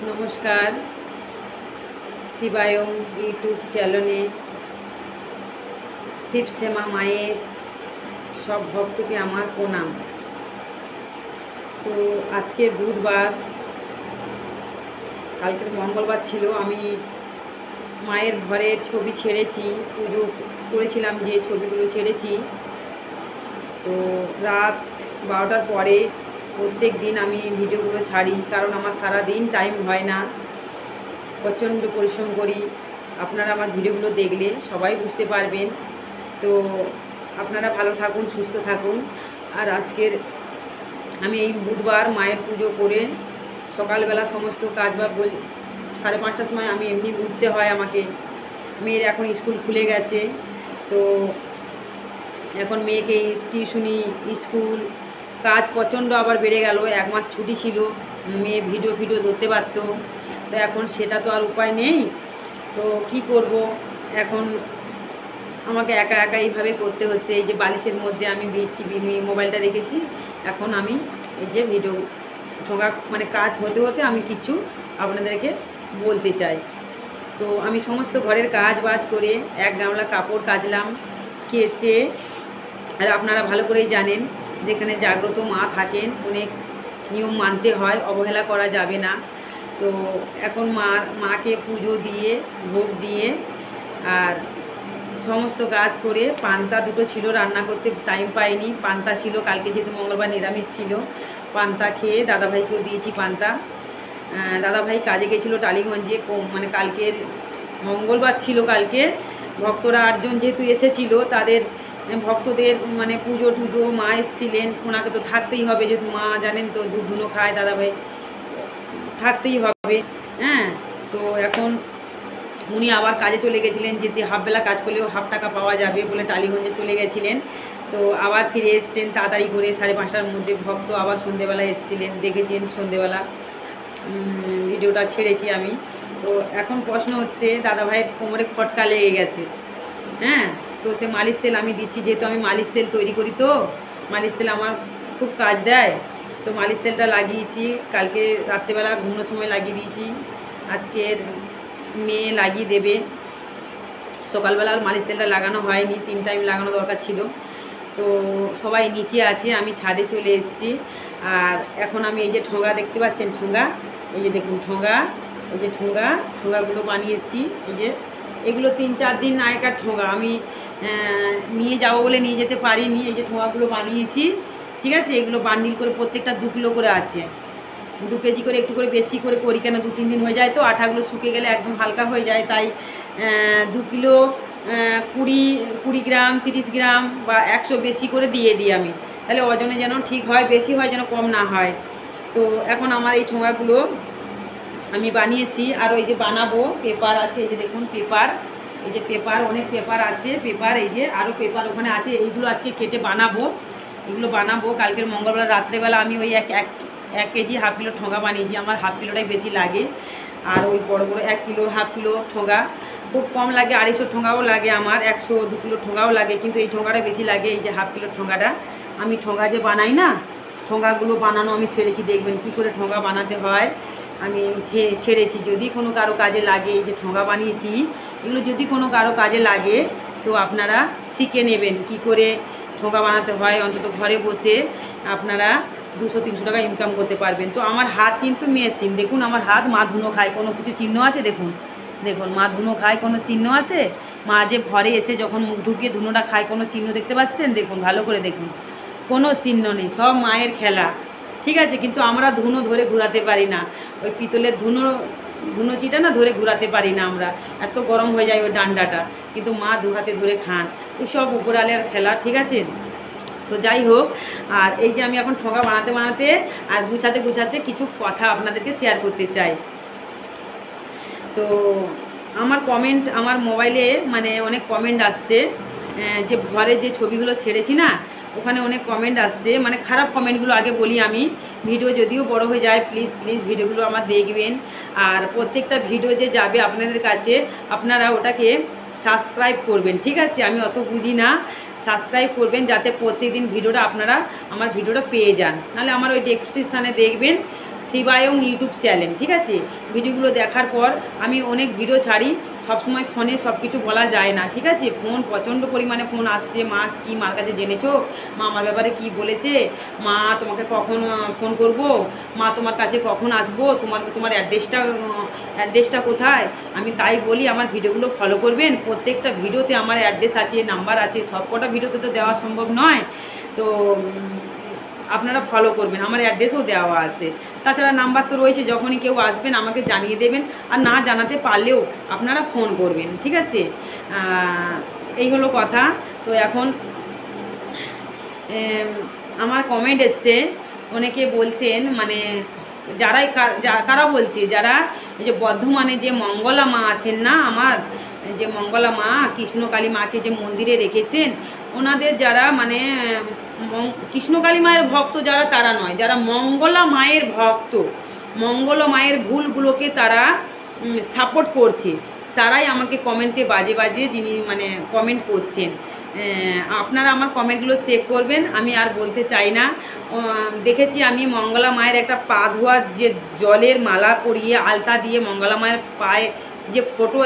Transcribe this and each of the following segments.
নমস্কার। শিবায়ং ইউটিউব চ্যানেলে শিবশ্যামা মায়ের সব ভক্তকে আমার প্রণাম। তো আজকে বুধবার, কালকে মঙ্গলবার ছিল। আমি মায়ের ঘরের ছবি ছেড়েছি, পুজো করেছিলাম যে ছবিগুলো ছেড়েছি। তো রাত 12টার পরে প্রত্যেক দিন আমি ভিডিওগুলো ছাড়ি, কারণ আমার সারা দিন টাইম হয় না, প্রচণ্ড পরিশ্রম করি। আপনারা আমার ভিডিওগুলো দেখলে সবাই বুঝতে পারবেন। তো আপনারা ভালো থাকুন, সুস্থ থাকুন। আর আজকের আমি এই বুধবার মায়ের পুজো করে সকালবেলা সমস্ত কাজ বা 5:30টার সময় আমি এমনি উঠতে হয় আমাকে। মেয়ের এখন স্কুল খুলে গেছে, তো এখন মেয়েকে টিউশনি, স্কুল, কাজ প্রচণ্ড আবার বেড়ে গেল। 1 মাস ছুটি ছিল, মেয়ে ভিডিও ধরতে পারতো, তো এখন সেটা তো আর উপায় নেই। তো কি করব, এখন আমাকে একা এইভাবে করতে হচ্ছে। এই যে বালিশের মধ্যে আমি মোবাইলটা রেখেছি, এখন আমি এই যে ভিডিও ঠোঙা মানে কাজ হতে হতে আমি কিছু আপনাদেরকে বলতে চাই। তো আমি সমস্ত ঘরের কাজ বাজ করে 1 গামলা কাপড় কাচলাম, কেচে। আর আপনারা ভালো করেই জানেন, যেখানে জাগ্রত মা থাকেন অনেক নিয়ম মানতে হয়, অবহেলা করা যাবে না। তো এখন মাকে পুজো দিয়ে, ভোগ দিয়ে, আর সমস্ত কাজ করে পান্তা দুটো ছিল, রান্না করতে টাইম পাইনি। পান্তা ছিল কালকে, যেহেতু মঙ্গলবার নিরামিষ ছিল। পান্তা খেয়ে দাদাভাইকেও দিয়েছি পান্তা। দাদাভাই কাজে গেছিলো টালিগঞ্জে, মানে কালকের মঙ্গলবার ছিল। কালকে ভক্তরা 8 জন যেহেতু এসেছিল, তাদের ভক্তদের মানে পুজো টুজো, মা এসেছিলেন, ওনাকে তো থাকতেই হবে, যেহেতু মা জানেন তো দুধ ধুনো খায়, দাদাভাই থাকতেই হবে। হ্যাঁ, তো এখন উনি আবার কাজে চলে গেছিলেন, যেতে হাফবেলা কাজ করলেও হাফ টাকা পাওয়া যাবে বলে টালিগঞ্জে চলে গেছিলেন। তো আবার ফিরে এসছেন তাড়াতাড়ি করে, 5:30টার মধ্যে। ভক্ত আবার সন্ধেবেলা এসেছিলেন, দেখেছেন সন্ধেবেলা ভিডিওটা ছেড়েছি আমি। তো এখন প্রশ্ন হচ্ছে, দাদাভাইয়ের কোমরে খটকা লেগে গেছে। হ্যাঁ, তো সে মালিশ তেল আমি দিচ্ছি, যেহেতু আমি মালিশ তেল তৈরি করি, তো মালিশ তেল আমার খুব কাজ দেয়। তো মালিশ তেলটা লাগিয়েছি, কালকে রাত্রেবেলা ঘুমানোর সময় লাগিয়ে দিয়েছি। আজকের মেয়ে লাগিয়ে দেবে। সকালবেলা মালিশ তেলটা লাগানো হয়নি, 3 টাইম লাগানো দরকার ছিল। তো সবাই নিচে আছে, আমি ছাদে চলে এসেছি। আর এখন আমি এই যে ঠোঙা দেখতে পাচ্ছেন, ঠোঙা, এই যে দেখুন ঠোঙা, এই যে ঠোঙাগুলো বানিয়েছি। এই যে এগুলো 3-4 দিন আগেকার ঠোঙা, আমি নিয়ে যাবো বলে নিয়ে যেতে পারিনি। এই যে ঠোঙাগুলো বানিয়েছি, ঠিক আছে। এগুলো বান্ডিল করে প্রত্যেকটা 2 কিলো করে আছে। 2 কেজি করে, একটু করে বেশি করে করি, কেন 2-3 দিন হয়ে যায় তো। আঠাগুলো শুকিয়ে গেলে একদম হালকা হয়ে যায়, তাই 2 কিলো 20 গ্রাম, 30 গ্রাম বা 100 বেশি করে দিয়ে দিই আমি, তাহলে ওজনে যেন ঠিক হয়, বেশি হয় যেন কম না হয়। তো এখন আমার এই ঠোঙাগুলো আমি বানিয়েছি। আর ওই যে বানাবো, পেপার আছে, এই যে দেখুন পেপার, এই যে পেপার, অনেক পেপার আছে, পেপার, এই যে আরও পেপার ওখানে আছে। এইগুলো আজকে কেটে বানাবো, এগুলো বানাবো। কালকের মঙ্গলবার রাত্রেবেলা আমি ওই 1 কেজি হাফ কিলো ঠোঙা বানিয়েছি। আমার হাফ কিলোটাই বেশি লাগে, আর ওই বড় 1 কিলো হাফ কিলো ঠোঙা খুব কম লাগে। 250 ঠোঙাও লাগে আমার, 100-2 কিলো ঠোঙাও লাগে, কিন্তু এই ঠোঙাটা বেশি লাগে। এই যে হাফ কিলো ঠোঙাটা আমি ঠোঙা যে বানাই না, ঠোঙাগুলো বানানো আমি ছেড়েছি, দেখবেন কি করে ঠোঙা বানাতে হয় আমি ছেড়েছি। যদি কোনো কারো কাজে লাগে, এই যে ঠোঙা বানিয়েছি, এগুলো যদি কোনো কারো কাজে লাগে তো আপনারা শিখে নেবেন কি করে ঠোঙা বানাতে হয়। অন্তত ঘরে বসে আপনারা 200-300 টাকা ইনকাম করতে পারবেন। তো আমার হাত কিন্তু মেশিন, দেখুন আমার হাত মা ধুনো খায়, কোনো কিছু চিহ্ন আছে দেখুন, দেখুন মা ধুনো খায়, কোনো চিহ্ন আছে? মা যে ঘরে এসে যখন মুখ ঢুকিয়ে ধুনোটা খায়, কোনো চিহ্ন দেখতে পাচ্ছেন? দেখুন ভালো করে দেখুন, কোনো চিহ্ন নেই, সব মায়ের খেলা, ঠিক আছে। কিন্তু আমরা ধুনো ধরে ঘোরাতে পারি না, ওই পিতলের ধুনোচিটা না ধরে ঘোরাতে পারি না আমরা, এত গরম হয়ে যায় ওই ডান্ডাটা। কিন্তু মা 2 হাতে ধরে খান, সব উপরালের খেলা, ঠিক আছে। তো যাই হোক, আর এই যে আমি এখন ঠোঙা বানাতে আর গুছাতে কিছু কথা আপনাদেরকে শেয়ার করতে চাই। তো আমার কমেন্ট, আমার মোবাইলে মানে অনেক কমেন্ট আসছে, যে ঘরে যে ছবিগুলো ছেড়েছি না, ওখানে অনেক কমেন্ট আসছে, মানে খারাপ কমেন্টগুলো আগে বলি আমি। ভিডিও যদিও বড় হয়ে যায়, প্লিজ ভিডিওগুলো আমার দেখবেন। আর প্রত্যেকটা ভিডিও যে যাবে আপনাদের কাছে, আপনারা ওটাকে সাবস্ক্রাইব করবেন, ঠিক আছে। আমি অত বুঝি না, সাবস্ক্রাইব করবেন যাতে প্রত্যেকদিন ভিডিওটা আপনারা আমার ভিডিওটা পেয়ে যান। নাহলে আমার ওই ডেসক্রিপশানে দেখবেন শিবায়ং ইউটিউব চ্যানেল, ঠিক আছে। ভিডিওগুলো দেখার পর আমি অনেক ভিডিও ছাড়ি, সবসময় ফোনে সব কিছু বলা যায় না, ঠিক আছে। ফোন প্রচণ্ড পরিমাণে ফোন আসছে, মা কি মার কাছে জেনেছো, মা আমার ব্যাপারে কি বলেছে, মা তোমাকে কখন ফোন করব, মা তোমার কাছে কখন আসবো, তোমার অ্যাড্রেসটা কোথায়। আমি তাই বলি আমার ভিডিওগুলো ফলো করবেন। প্রত্যেকটা ভিডিওতে আমার অ্যাড্রেস আছে, নাম্বার আছে, সব কটা ভিডিওতে তো দেওয়া সম্ভব নয়, তো আপনারা ফলো করবেন। আমার অ্যাড্রেসও দেওয়া আছে, তাছাড়া নাম্বার তো রয়েছে, যখনই কেউ আসবেন আমাকে জানিয়ে দেবেন, আর না জানাতে পারলেও আপনারা ফোন করবেন, ঠিক আছে। এই হলো কথা। তো এখন আমার কমেন্ট এসছে, অনেকে বলছেন, মানে কারা বলছে, যারা যে বর্ধমানে যে মঙ্গলা মা আছেন না, আমার যে মঙ্গলা মা, কৃষ্ণকালী মাকে যে মন্দিরে রেখেছেন, ওনাদের যারা মানে কৃষ্ণকালী মায়ের ভক্ত যারা, তারা নয়, যারা মঙ্গলা মায়ের ভক্ত, মঙ্গলা মায়ের ভুলগুলোকে তারা সাপোর্ট করছে, তারাই আমাকে কমেন্টে বাজে বাজে যিনি মানে কমেন্ট করছেন। আপনারা আমার কমেন্টগুলো চেক করবেন, আমি আর বলতে চাই না। দেখেছি আমি মঙ্গলা মায়ের একটা পা ধোয়া যে জলের মালা পরিয়ে আলতা দিয়ে মঙ্গলা মায়ের পায়ে যে ফটো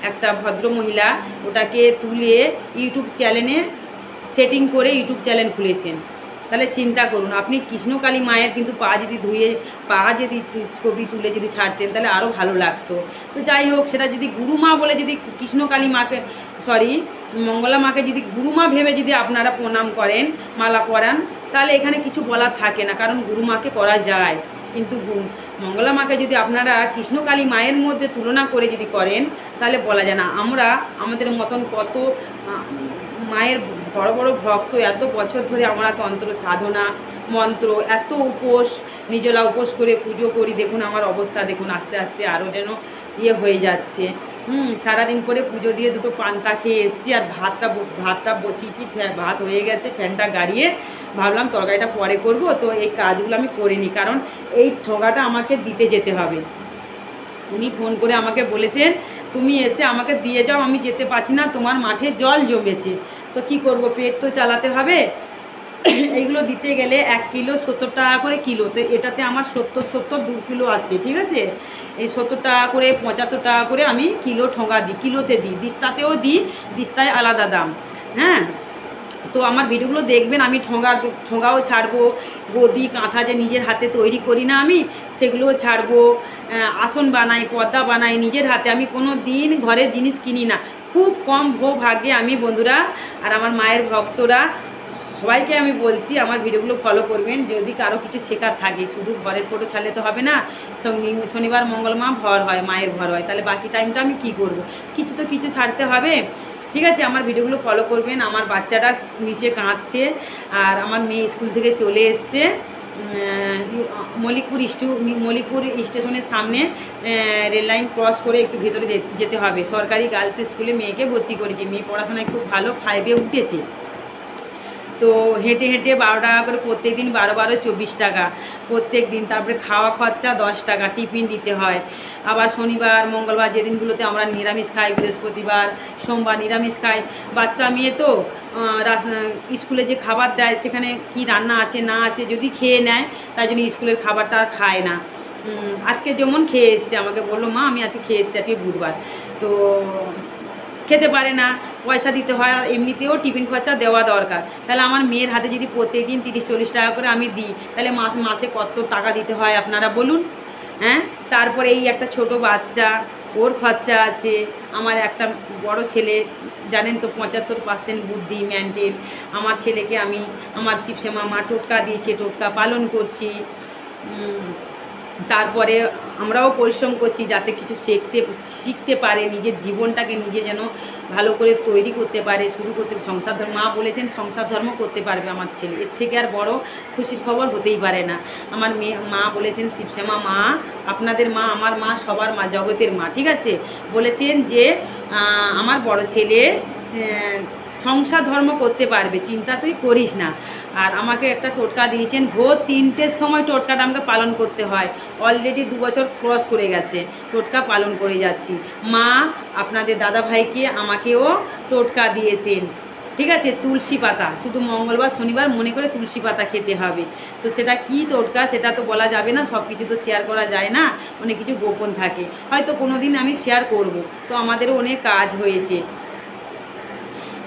একটা ভদ্রমহিলা ওটাকে তুলে ইউটিউব চ্যানেলে সেটিং করে ইউটিউব চ্যানেল খুলেছেন। তাহলে চিন্তা করুন, আপনি কৃষ্ণকালী মায়ের কিন্তু পা যদি ধুয়ে পা যদি ছবি তুলে যদি ছাড়তেন তাহলে আরও ভালো লাগতো। তো যাই হোক, সেটা যদি গুরুমা বলে যদি কৃষ্ণকালী মাকে মঙ্গলা মাকে যদি গুরুমা ভেবে যদি আপনারা প্রণাম করেন, মালা পরান, তাহলে এখানে কিছু বলার থাকে না, কারণ গুরুমাকে করা যায়। কিন্তু মঙ্গলা মাকে যদি আপনারা কৃষ্ণকালী মায়ের মধ্যে তুলনা করে যদি করেন, তাহলে বলা যায় না। আমরা আমাদের মতন কত মায়ের বড় বড় ভক্ত, এত বছর ধরে আমরা তন্ত্র সাধনা মন্ত্র, এত উপোস, নিজেরা উপোস করে পুজো করি। দেখুন আমার অবস্থা দেখুন, আস্তে আস্তে আরও যেন হয়ে যাচ্ছে। সারাদিন করে পুজো দিয়ে দুটো পান্তা খেয়ে এসেছি, আর ভাতটা বসিয়েছি, ভাত হয়ে গেছে, ফ্যানটা গাড়িয়ে ভাবলাম তরকারিটা পরে করব। তো এই কাজগুলো আমি করিনি, কারণ এই ঠোঙাটা আমাকে দিতে যেতে হবে। উনি ফোন করে আমাকে বলেছেন, তুমি এসে আমাকে দিয়ে যাও, আমি যেতে পারছি না, তোমার মাঠে জল জমেছে। তো কি করব, পেট তো চালাতে হবে। এইগুলো দিতে গেলে 1 কিলো 70 টাকা করে কিলো, তো এটাতে আমার 70 2 কিলো আছে, ঠিক আছে। এই 70 টাকা করে 75 টাকা করে আমি কিলো ঠোঙা দিই, কিলোতে দিই, দিস্তাতেও দিই, দিস্তায় আলাদা দাম। হ্যাঁ, তো আমার ভিডিওগুলো দেখবেন, আমি ঠোঙাও ছাড়বো, গদি কাঁথা যে নিজের হাতে তৈরি করি না আমি, সেগুলোও ছাড়বো। আসন বানাই, পর্দা বানাই নিজের হাতে, আমি কোনো দিন ঘরের জিনিস কিনি না। খুব কম ভাগ্যে আমি বন্ধুরা আর আমার মায়ের ভক্তরা সবাইকে আমি বলছি, আমার ভিডিওগুলো ফলো করবেন। যদি কারো কিছু শেখার থাকে, শুধু ঘরের ফটো ছাড়লে তো হবে না। শনিবার মঙ্গলমা ভর হয়, মায়ের ভর হয়, তাহলে বাকি টাইমটা আমি কি করব? কিছু ছাড়তে হবে, ঠিক আছে। আমার ভিডিওগুলো ফলো করবেন। আমার বাচ্চাটা নিচে কাঁদছে, আর আমার মেয়ে স্কুল থেকে চলে এসছে। মলিকপুর স্টেশনের সামনে রেললাইন ক্রস করে একটু ভেতরে যেতে হবে। সরকারি গার্লস স্কুলে মেয়েকে ভর্তি করেছি, মেয়ে পড়াশোনায় খুব ভালো, 5-এ উঠেছে। তো হেঁটে 12 টাকা করে প্রত্যেক দিন, 12 24 টাকা প্রত্যেক দিন। তারপরে খাওয়া খরচা 10 টাকা, টিফিন দিতে হয়। আবার শনিবার মঙ্গলবার যেদিনগুলোতে আমরা নিরামিষ খাই, বৃহস্পতিবার সোমবার নিরামিষ খাই। বাচ্চা মেয়ে তো স্কুলে যে খাবার দেয় সেখানে কি রান্না আছে না আছে যদি খেয়ে নেয়, তাই জন্য স্কুলের খাবারটা আর খায় না। আজকে যেমন খেয়ে এসছে, আমাকে বললো মা আমি আজকে খেয়ে এসেছি, আজকে বুধবার, তো খেতে পারে না, পয়সা দিতে হয়, আর এমনিতেও টিফিন খরচা দেওয়া দরকার। তাহলে আমার মেয়ের হাতে যদি প্রত্যেকদিন 30-40 টাকা করে আমি দিই, তাহলে মাসে কত টাকা দিতে হয় আপনারা বলুন। হ্যাঁ, তারপরে এই একটা ছোট বাচ্চা, ওর খরচা আছে। আমার একটা বড় ছেলে, জানেন তো 75% বুদ্ধি মেন্টেল। আমার ছেলেকে আমি আমার শিবশ্যামা মা টোটকা দিয়েছে, টোটকা পালন করছি। তারপরে আমরাও পরিশ্রম করছি যাতে কিছু শিখতে পারে, নিজের জীবনটাকে নিজে যেন ভালো করে তৈরি করতে পারে, শুরু করতে। সংসার ধর্ম, মা বলেছেন সংসার ধর্ম করতে পারবে আমার ছেলে, এর থেকে আর বড় খুশির খবর হতেই পারে না। আমার মা বলেছেন, শিবশ্যামা মা আপনাদের মা, আমার মা, সবার মা, জগতের মা, ঠিক আছে। বলেছেন যে আমার বড় ছেলে সংসার ধর্ম করতে পারবে, চিন্তা তুই করিস না। আর আমাকে একটা টোটকা দিয়েছেন, ভোর 3টের সময় টোটকাটা আমাকে পালন করতে হয়। অলরেডি 2 বছর ক্রস করে গেছে, টোটকা পালন করে যাচ্ছি। মা আপনাদের দাদা ভাইকে আমাকেও টোটকা দিয়েছেন, ঠিক আছে, তুলসী পাতা, শুধু মঙ্গলবার শনিবার মনে করে তুলসী পাতা খেতে হবে। তো সেটা কি টোটকা সেটা তো বলা যাবে না, সব কিছু তো শেয়ার করা যায় না, অনেক কিছু গোপন থাকে, হয়তো কোনো দিন আমি শেয়ার করব। তো আমাদেরও অনেক কাজ হয়েছে,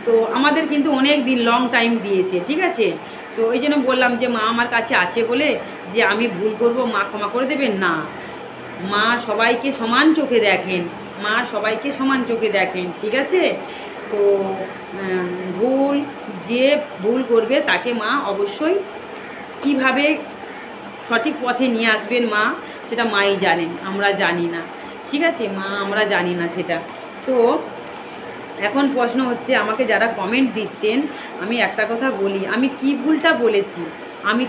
তো আমাদের কিন্তু অনেক দিন লং টাইম দিয়েছে, ঠিক আছে। তো ওই জন্য বললাম যে মা আমার কাছে আছে বলে যে আমি ভুল করব মা ক্ষমা করে দেবেন না। মা সবাইকে সমান চোখে দেখেন, মা সবাইকে সমান চোখে দেখেন, ঠিক আছে। তো ভুল, যে ভুল করবে তাকে মা অবশ্যই কিভাবে সঠিক পথে নিয়ে আসবেন মা, সেটা মাই জানেন, আমরা জানি না, ঠিক আছে মা, আমরা জানি না সেটা। তো এখন প্রশ্ন হচ্ছে, আমাকে যারা কমেন্ট দিচ্ছেন, আমি একটা কথা বলি, আমি কি ভুলটা বলেছি? আমি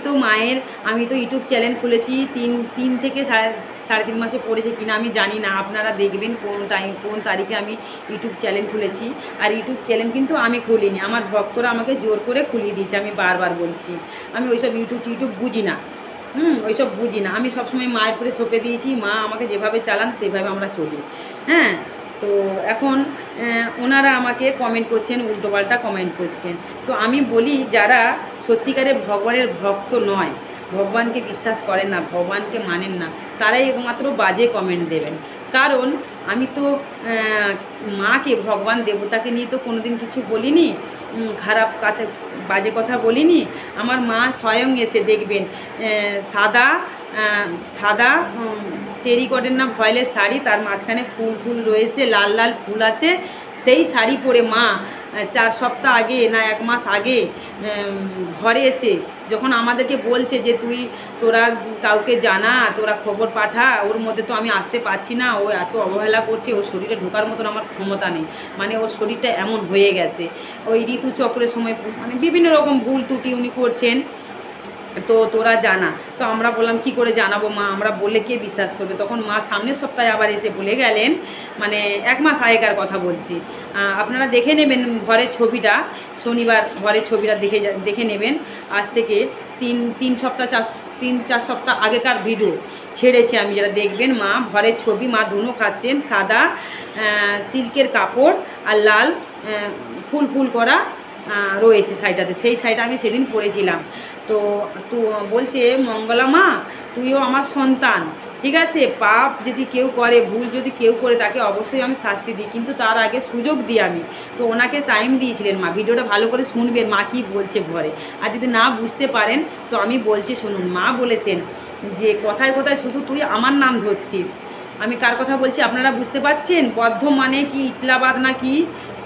তো ইউটিউব চ্যানেল খুলেছি তিন থেকে সাড়ে 3 মাসে পড়েছে কিনা আমি জানি না, আপনারা দেখবেন কোন তারিখে আমি ইউটিউব চ্যানেল খুলেছি। আর ইউটিউব চ্যানেল কিন্তু আমি খুলিনি, আমার ভক্তরা আমাকে জোর করে খুলিয়ে দিয়েছে, আমি বারবার বলছি। আমি ওইসব ইউটিউব বুঝি না, ওইসব বুঝি না, আমি সবসময় মায়ের উপরে সঁপে দিয়েছি, মা আমাকে যেভাবে চালান সেভাবে আমরা চলি। হ্যাঁ, তো এখন ওনারা আমাকে কমেন্ট করছেন, উল্টোপাল্টা কমেন্ট করছেন। তো আমি বলি, যারা সত্যিকারের ভগবানের ভক্ত নয়, ভগবানকে বিশ্বাস করেন না, ভগবানকে মানেন না, তারাই একমাত্র বাজে কমেন্ট দেবেন। কারণ আমি তো মাকে, ভগবান দেবতাকে নিয়ে তো কোনোদিন কিছু বলিনি, খারাপ কথা, বাজে কথা বলিনি। আমার মা স্বয়ং এসে দেখবেন, সাদা সাদা টেরিকটের না ভয়েলের শাড়ি, তার মাঝখানে ফুল রয়েছে, লাল লাল ফুল আছে, সেই শাড়ি পরে মা 4 সপ্তাহ আগে না 1 মাস আগে ঘরে এসে যখন আমাদেরকে বলছে যে তোরা কাউকে জানা, তোরা খবর পাঠা, ওর মধ্যে তো আমি আসতে পারছি না, ও এত অবহেলা করছে, ওর শরীরে ঢোকার মতন আমার ক্ষমতা নেই, মানে ওর শরীরটা এমন হয়ে গেছে, ওই ঋতুচক্রের সময় মানে বিভিন্ন রকম ভুল ত্রুটি উনি করছেন, তো তোরা জানা। তো আমরা বললাম কি করে জানাবো মা, আমরা বললে কে বিশ্বাস করবে? তখন মা সামনের সপ্তাহে আবার এসে বলে গেলেন, মানে 1 মাস আগেকার কথা বলছি, আপনারা দেখে নেবেন ঘরের ছবিটা, শনিবার ঘরের ছবিটা দেখে নেবেন, আজ থেকে 3-4 সপ্তাহ আগেকার ভিডিও ছেড়েছি আমি, যারা দেখবেন, মা ঘরের ছবি, মা ধুনো খাচ্ছেন, সাদা সিল্কের কাপড় আর লাল ফুল করা রয়েছে শাড়িটাতে, সেই শাড়িটা আমি সেদিন পরেছিলাম। তো বলছে, মঙ্গলা মা তুইও আমার সন্তান, ঠিক আছে, পাপ যদি কেউ করে, ভুল যদি কেউ করে, তাকে অবশ্যই আমি শাস্তি দিই, কিন্তু তার আগে সুযোগ দিই আমি। তো ওনাকে টাইম দিয়েছিলেন মা, ভিডিওটা ভালো করে শুনবেন মা কী বলছে ঘরে, আর যদি না বুঝতে পারেন তো আমি বলছি শুনুন। মা বলেছেন যে কথায় কথায় শুধু তুই আমার নাম ধরছিস, আমি কার কথা বলছি আপনারা বুঝতে পারছেন? বদ্ধ মানে কি, ইচলাবাদ না কি,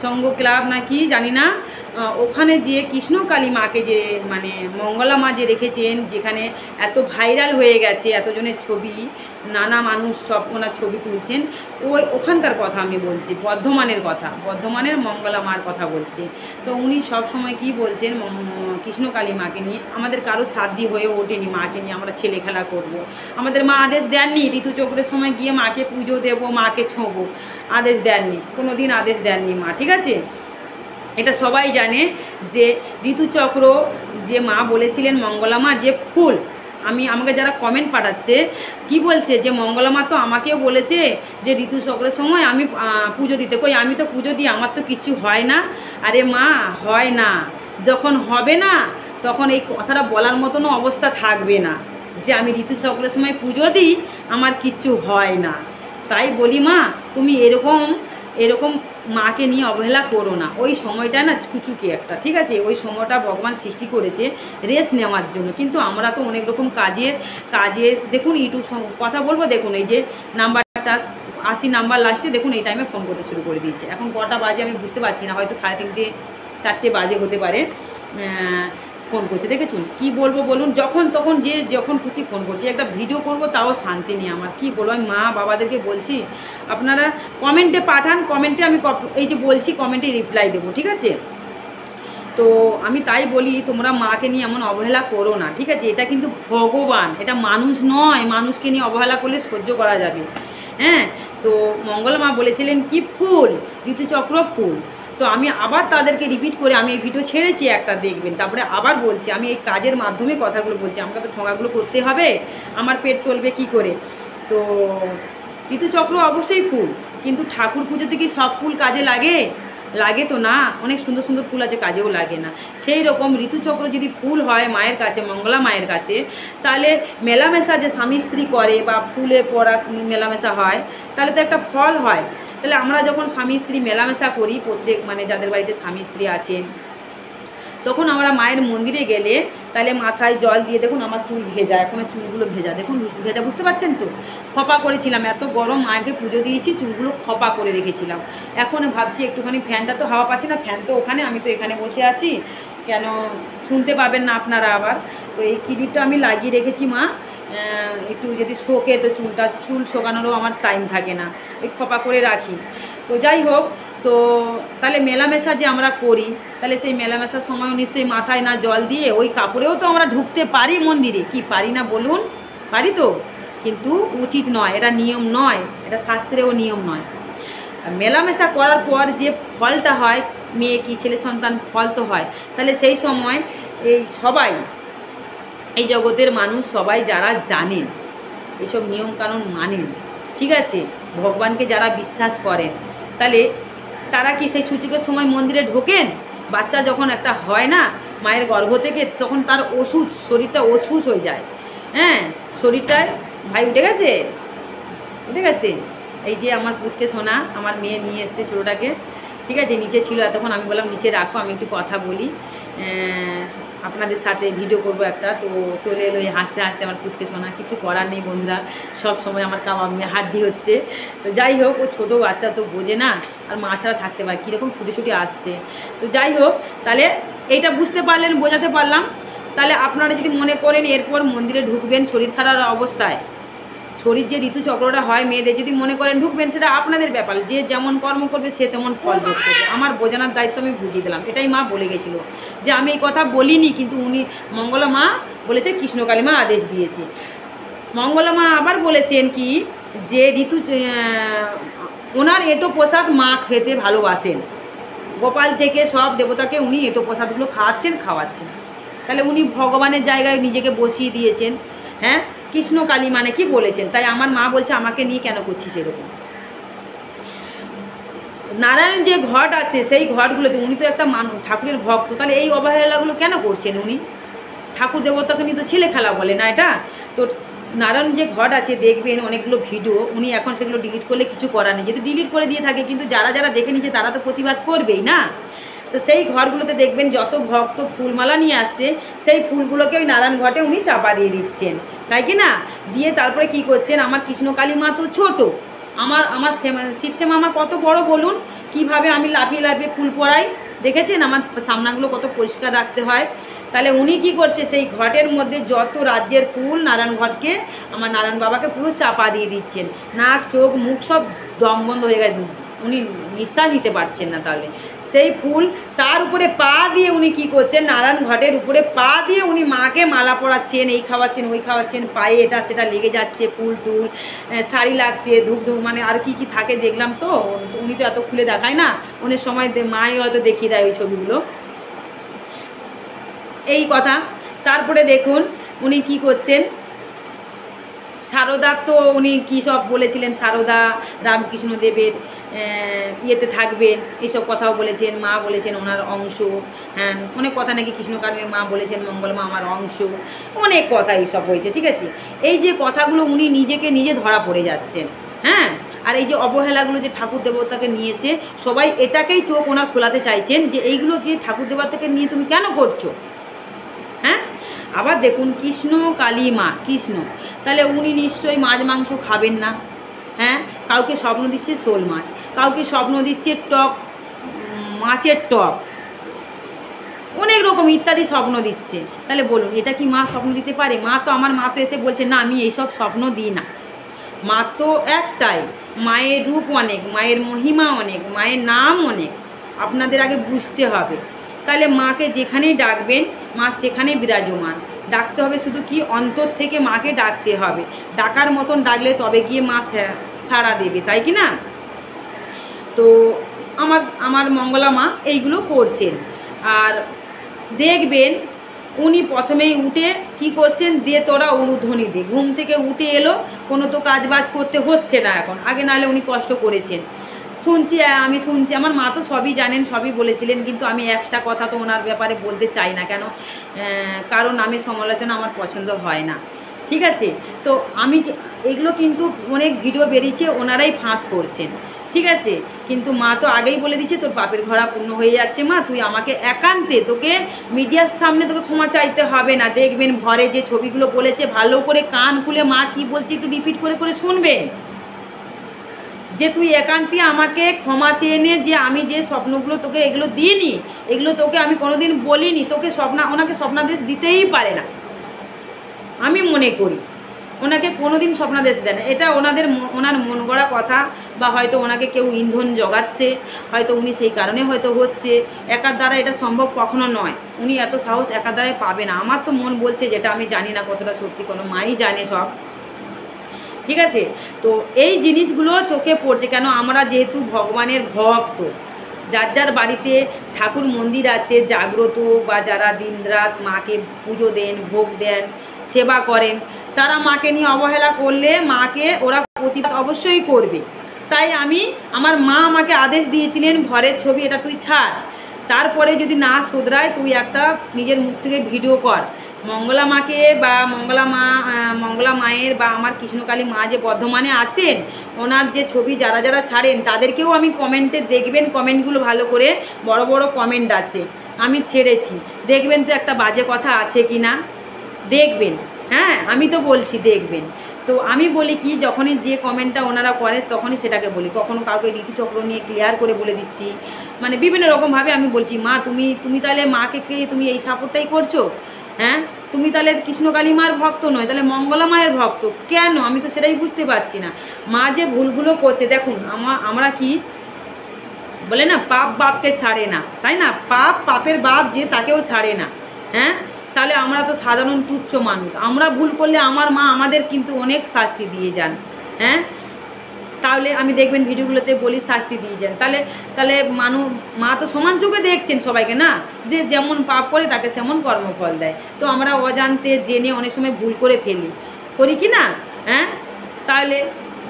সঙ্গ ক্লাব না কি জানি না, ওখানে যে কৃষ্ণকালী মাকে, যে মানে মঙ্গলা মা যে রেখেছেন, যেখানে এত ভাইরাল হয়ে গেছে, এতজনের ছবি, নানা মানুষ সব ওনার ছবি তুলছেন, ওখানকার কথা আমি বলছি, বর্ধমানের কথা, বর্ধমানের মঙ্গলা মার কথা বলছি। তো উনি সব সময় কি বলছেন, কৃষ্ণকালী মাকে নিয়ে আমাদের কারো সাধ্য হয়ে ওঠেনি, মাকে নিয়ে আমরা ছেলে খেলা করব। আমাদের মা আদেশ দেননি ঋতুচক্রের সময় গিয়ে মাকে পুজো দেবো, মাকে ছোঁবো, আদেশ দেননি, কোনো দিন আদেশ দেননি মা, ঠিক আছে। এটা সবাই জানে যে ঋতুচক্র, যে মা বলেছিলেন মঙ্গলা মা, যে ফুল, আমাকে যারা কমেন্ট পাঠাচ্ছে কি বলছে, যে মঙ্গলা মা তো আমাকেও বলেছে যে ঋতুচক্রের সময় আমি পুজো দিতে, কই আমি তো পুজো দিই, আমার তো কিছু হয় না। আরে মা, হয় না, যখন হবে না তখন এই কথাটা বলার মতনও অবস্থা থাকবে না, যে আমি ঋতুচক্রের সময় পুজো দিই, আমার কিচ্ছু হয় না। তাই বলি মা, তুমি এরকম মাকে নিয়ে অবহেলা করো না, ওই সময়টা না ছুচুকি একটা, ঠিক আছে, ওই সময়টা ভগবান সৃষ্টি করেছে রেস্ট নেওয়ার জন্য, কিন্তু আমরা তো অনেক রকম কাজে দেখুন, ইউটিউব কথা বলবো, দেখুন এই যে নাম্বারটা 80 নাম্বার লাস্টে, দেখুন এই টাইমে ফোন করতে শুরু করে দিয়েছে। এখন কটা বাজে আমি বুঝতে পারছি না, হয়তো 3:30-4টে বাজে হতে পারে, ফোন করছে, দেখেছুন কি বলবো বলুন, যখন খুশি ফোন করছি, একটা ভিডিও করব তাও শান্তি নেই আমার, কি বলবো। আমি মা বাবাদেরকে বলছি, আপনারা কমেন্টে পাঠান, কমেন্টে আমি এই যে বলছি কমেন্টে রিপ্লাই দেবো, ঠিক আছে। তো আমি তাই বলি, তোমরা মাকে নিয়ে এমন অবহেলা করো না, ঠিক আছে, এটা কিন্তু ভগবান, এটা মানুষ নয়, মানুষকে নিয়ে অবহেলা করলে সহ্য করা যাবে। হ্যাঁ, তো মঙ্গলা মা বলেছিলেন কি ফুল, ঋতুচক্র ফুল। তো আমি আবার তাদেরকে রিপিট করে আমি এই ভিডিও ছেড়েছি একটা, দেখবেন, তারপরে আবার বলছি, আমি এই কাজের মাধ্যমে কথাগুলো বলছি, আমাকে তো ঠগাগুলো করতে হবে, আমার পেট চলবে কি করে। তো ঋতুচক্র অবশ্যই ফুল, কিন্তু ঠাকুর পুজোতে কি সব ফুল কাজে লাগে? লাগে তো না, অনেক সুন্দর সুন্দর ফুল আছে কাজেও লাগে না। সেই রকম ঋতুচক্র যদি ফুল হয় মায়ের কাছে, মঙ্গলা মায়ের কাছে, তাহলে মেলামেশা যে স্বামী স্ত্রী করে বা ফুলে পড়া মেলামেশা হয়, তাহলে তো একটা ফল হয়। তাহলে আমরা যখন স্বামী স্ত্রী মেলামেশা করি, প্রত্যেক মানে যাদের বাড়িতে স্বামী স্ত্রী আছেন, তখন আমরা মায়ের মন্দিরে গেলে তাহলে মাথায় জল দিয়ে, দেখুন আমার চুল ভেজা, এখনও চুলগুলো ভেজা, দেখুন ভেজা, বুঝতে পারছেন তো? খপা করেছিলাম, এত গরম মাকে পুজো দিয়েছি, চুলগুলো খপা করে রেখেছিলাম। এখন ভাবছি একটুখানি, ফ্যানটা তো হাওয়া পাচ্ছি না, ফ্যান তো ওখানে, আমি তো এখানে বসে আছি, কেন শুনতে পাবেন না আপনারা আবার। তো এই ক্লিপটা আমি লাগিয়ে রেখেছি মা, একটু যদি শোকে তো চুল শোকানোরও আমার টাইম থাকে না, এই খপা করে রাখি। তো যাই হোক, তো তাহলে মেলামেশা যে আমরা করি, তাহলে সেই মেলামেশার সময় নিশ্চয়ই মাথায় না জল দিয়ে ওই কাপড়েও তো আমরা ঢুকতে পারি মন্দিরে, কি পারি না বলুন? পারি তো, কিন্তু উচিত নয়, এটা নিয়ম নয়, এটা শাস্ত্রেও নিয়ম নয়। মেলামেশা করার পর যে ফলটা হয়, মেয়ে কি ছেলে সন্তান ফল তো হয়, তাহলে সেই সময় এই সবাই, এই জগতের মানুষ সবাই যারা জানেন, এসব নিয়মকানুন মানেন, ঠিক আছে, ভগবানকে যারা বিশ্বাস করেন, তাহলে তারা কি সেই সূচকের সময় মন্দিরে ঢোকেন? বাচ্চা যখন একটা হয় না মায়ের গর্ভ থেকে, তখন তার ওষুধ, শরীরটা ওষুধ হয়ে যায়, হ্যাঁ, শরীরটায়। ভাই উঠে গেছে, উঠে গেছে, এই যে আমার পুচকে সোনা, আমার মেয়ে নিয়ে এসছে ছোটোটাকে, ঠিক আছে, নিচে ছিল এতক্ষণ, আমি বললাম নিচে রাখো, আমি একটু কথা বলি, আপনাদের সাথে ভিডিও করব একটা। তো চলে এলো এই হাসতে হাসতে আমার পুচকে সোনা, কিছু করার নেই বন্ধুরা, সব সময় আমার হাড্ডি হচ্ছে। তো যাই হোক, ও ছোটো বাচ্চা তো বোঝে না, আর মা ছাড়া থাকতে পারে, কীরকম ছুটি ছুটি আসছে। তো যাই হোক, তাহলে এইটা বুঝতে পারলেন, বোঝাতে পারলাম। তাহলে আপনারা যদি মনে করেন এরপর মন্দিরে ঢুকবেন শরীর খারাপ অবস্থায়, শরীর যে ঋতুচক্রটা হয় মেয়েদের, যদি মনে করেন ঢুকবেন, সেটা আপনাদের ব্যাপার, যে যেমন কর্ম করবে সে তেমন ফল ভোগ করবে। আমার বোঝানোর দায়িত্ব আমি বুঝিয়ে দিলাম, এটাই মা বলে গেছিলো, যে আমি এই কথা বলিনি, কিন্তু উনি মঙ্গলা মা বলেছে, কৃষ্ণকালী মা আদেশ দিয়েছে। মঙ্গলা মা আবার বলেছেন কি, যে ওনার এঁটো প্রসাদ মা খেতে ভালোবাসেন, গোপাল থেকে সব দেবতাকে উনি এঁটো প্রসাদগুলো খাওয়াচ্ছেন। তাহলে উনি ভগবানের জায়গায় নিজেকে বসিয়ে দিয়েছেন, হ্যাঁ, কৃষ্ণ কালী মানে কি বলেছেন। তাই আমার মা বলছে আমাকে নিয়ে কেন করছিস এরকম। নারায়ণ যে ঘট আছে সেই ঘটগুলোতে উনি তো একটা ঠাকুরের ভক্ত, তাহলে এই অবহেলাগুলো কেন করছেন উনি? ঠাকুর দেবতাকে নিয়ে তো ছেলে খেলা বলে না এটা। তো নারায়ণ যে ঘট আছে দেখবেন অনেকগুলো ভিডিও, উনি এখন সেগুলো ডিলিট করলে কিছু করার নেই, যদি ডিলিট করে দিয়ে থাকে, কিন্তু যারা যারা দেখে নিচ্ছে তারা তো প্রতিবাদ করবেই না। তো সেই ঘরগুলোতে দেখবেন যত ভক্ত ফুলমালা নিয়ে আসছে, সেই ফুলগুলোকে ওই নারায়ণ ঘটে উনি চাপা দিয়ে দিচ্ছেন, তাই কি না? দিয়ে তারপরে কি করছেন, আমার কৃষ্ণকালী মা তো ছোট, আমার শিবশ্যামা আমার কত বড় বলুন, কিভাবে আমি লাফিয়ে লাফিয়ে ফুল পরাই, দেখেছেন আমার সামনাগুলো কত পরিষ্কার রাখতে হয়। তাহলে উনি কি করছে, সেই ঘটের মধ্যে যত রাজ্যের ফুল নারায়ণ ঘটকে, আমার নারায়ণ বাবাকে পুরো চাপা দিয়ে দিচ্ছেন, নাক চোখ মুখ সব দম বন্ধ হয়ে গেছে, উনি নিঃশ্বাস নিতে পারছেন না। তাহলে সেই ফুল তার উপরে পা দিয়ে উনি কি করছেন, নারায়ণ ঘটের উপরে পা দিয়ে উনি মাকে মালা পরাচ্ছেন, এই খাওয়াচ্ছেন ওই খাওয়াচ্ছেন, পায়ে এটা সেটা লেগে যাচ্ছে, ফুল টুল শাড়ি লাগছে, ধূপ ধূপ মানে আর কি কি থাকে দেখলাম, তো উনি তো এত খুলে দেখায় না, অনেক সময় মাই হয়তো দেখিয়ে দেয় ওই ছবিগুলো, এই কথা। তারপরে দেখুন উনি কি করছেন, সারদা তো উনি কী সব বলেছিলেন, সারদা রামকৃষ্ণদেবের ইয়েতে থাকবেন, এইসব কথাও বলেছেন, মা বলেছেন ওনার অংশ, হ্যাঁ অনেক কথা নাকি কৃষ্ণকালীর মা বলেছেন মঙ্গলমা আমার অংশ, অনেক কথা এইসব হয়েছে, ঠিক আছে। এই যে কথাগুলো উনি নিজেকে নিজে ধরা পড়ে যাচ্ছেন, হ্যাঁ। আর এই যে অবহেলাগুলো যে ঠাকুর দেবতাকে নিয়েছে, সবাই এটাকেই চোখ ওনার খোলাতে চাইছেন, যে এইগুলো যে ঠাকুর দেবতাকে নিয়ে তুমি কেন করছো, হ্যাঁ। আবার দেখুন কৃষ্ণ কালী মা, কৃষ্ণ, তাহলে উনি নিশ্চয়ই মাছ মাংস খাবেন না, হ্যাঁ। কাউকে স্বপ্ন দিচ্ছে শোল মাছ, কাউকে স্বপ্ন দিচ্ছে টক মাছের টক, অনেক রকম ইত্যাদি স্বপ্ন দিচ্ছে। তাহলে বলুন এটা কি মা স্বপ্ন দিতে পারে? মা তো আমার মা তো এসে বলছে না আমি এইসব স্বপ্ন দিই না, মা তো একটাই, মায়ের রূপ অনেক, মায়ের মহিমা অনেক, মায়ের নাম অনেক, আপনাদের আগে বুঝতে হবে। তাহলে মাকে যেখানেই ডাকবেন মা সেখানেই বিরাজমান, ডাকতে হবে শুধু কি অন্তর থেকে মাকে ডাকতে হবে, ডাকার মতন ডাকলে তবে গিয়ে মা সাড়া দেবে, তাই কি না? তো আমার মঙ্গলা মা এইগুলো করছেন। আর দেখবেন উনি প্রথমেই উঠে কি করছেন, দে তোরা উলুধ্বনি দে, ঘুম থেকে উঠে এলো, কোনো তো কাজ বাজ করতে হচ্ছে না এখন, আগে নাহলে উনি কষ্ট করেছেন, শুনছি, আমি শুনছি, আমার মা তো সবই জানেন, সবই বলেছিলেন, কিন্তু আমি একটা কথা তো ওনার ব্যাপারে বলতে চাই না। কেন? কারণ আমি সমালোচনা আমার পছন্দ হয় না, ঠিক আছে? তো আমি এগুলো কিন্তু অনেক ভিডিও বেরিয়েছে, ওনারাই ফাঁস করছেন, ঠিক আছে? কিন্তু মা তো আগেই বলে দিচ্ছে তোর পাপের ঘোড়া পূর্ণ হয়ে যাচ্ছে মা, তুই আমাকে একান্তে, তোকে মিডিয়ার সামনে তোকে ক্ষমা চাইতে হবে না। দেখবেন ঘরে যে ছবিগুলো বলেছে, ভালো করে কান খুলে মা কি বলছে একটু রিপিট করে করে শুনবেন, যে তুই একান্তে আমাকে ক্ষমা চেয়ে নে, যে আমি যে স্বপ্নগুলো তোকে এগুলো দিইনি, এগুলো তোকে আমি কোনোদিন বলিনি, তোকে ওনাকে স্বপ্নাদেশ দিতেই পারে না, আমি মনে করি ওনাকে কোনো দিন স্বপ্নাদেশ দেন, এটা ওনার মন গড়া কথা, বা হয়তো ওনাকে কেউ ইন্ধন জগাচ্ছে, হয়তো উনি সেই কারণে হয়তো হচ্ছে। একার দ্বারা এটা সম্ভব কখনো নয়, উনি এত সাহস একার দ্বারাই পাবে না। আমার তো মন বলছে, যেটা আমি জানি না কতটা সত্যি, কোনো মাই জানে সব, ঠিক আছে? তো এই জিনিসগুলো চোখে পড়ছে কেন? আমরা যেহেতু ভগবানের ভক্ত, যার যার বাড়িতে ঠাকুর মন্দির আছে জাগ্রত, বা যারা দিনরাত মাকে পুজো দেন, ভোগ দেন, সেবা করেন, তারা মাকে নিয়ে অবহেলা করলে মাকে ওরা প্রতিবাদ অবশ্যই করবে। তাই আমার মা আমাকে আদেশ দিয়েছিলেন, ঘরের ছবি এটা তুই ছাড়, তারপরে যদি না শুধরায় তুই একটা নিজের মুখ থেকে ভিডিও কর। মঙ্গলা মাকে বা মঙ্গলা মায়ের বা আমার কৃষ্ণকালী মা যে বর্ধমানে আছেন, ওনার যে ছবি যারা যারা ছাড়েন তাদেরকেও আমি কমেন্টে দেখবেন, কমেন্টগুলো ভালো করে বড় বড় কমেন্ট আছে, আমি ছেড়েছি, দেখবেন তো একটা বাজে কথা আছে কি না, দেখবেন। হ্যাঁ, আমি তো বলছি দেখবেন। তো আমি বলি কি, যখনই যে কমেন্টটা ওনারা করে তখনই সেটাকে বলি, কখনো কাউকে ঋতুচক্র নিয়ে ক্লিয়ার করে বলে দিচ্ছি, মানে বিভিন্ন রকমভাবে আমি বলছি মা তুমি তাহলে মাকে তুমি এই সাপোর্টটাই করছো, হ্যাঁ? তুমি তাহলে কৃষ্ণকালী মার ভক্ত নয়, তাহলে মঙ্গলা মায়ের ভক্ত কেন? আমি তো সেটাই বুঝতে পারছি না। মা যে ভুলগুলো করছে, দেখুন আমরা কি বলে না, পাপ বাপকে ছাড়ে না, তাই না? পাপের বাপ যে তাকেও ছাড়ে না, হ্যাঁ? তাহলে আমরা তো সাধারণ তুচ্ছ মানুষ, আমরা ভুল করলে আমার মা আমাদের কিন্তু অনেক শাস্তি দিয়ে যান, হ্যাঁ? তাহলে আমি দেখবেন ভিডিওগুলোতে বলি শাস্তি দিয়ে যান, তাহলে মা তো সমান চোখে দেখছেন সবাইকে না, যে যেমন পাপ করে তাকে সেমন কর্মফল দেয়। তো আমরা অজান্তে জেনে অনেক সময় ভুল করে ফেলি, করি কি না? হ্যাঁ, তাহলে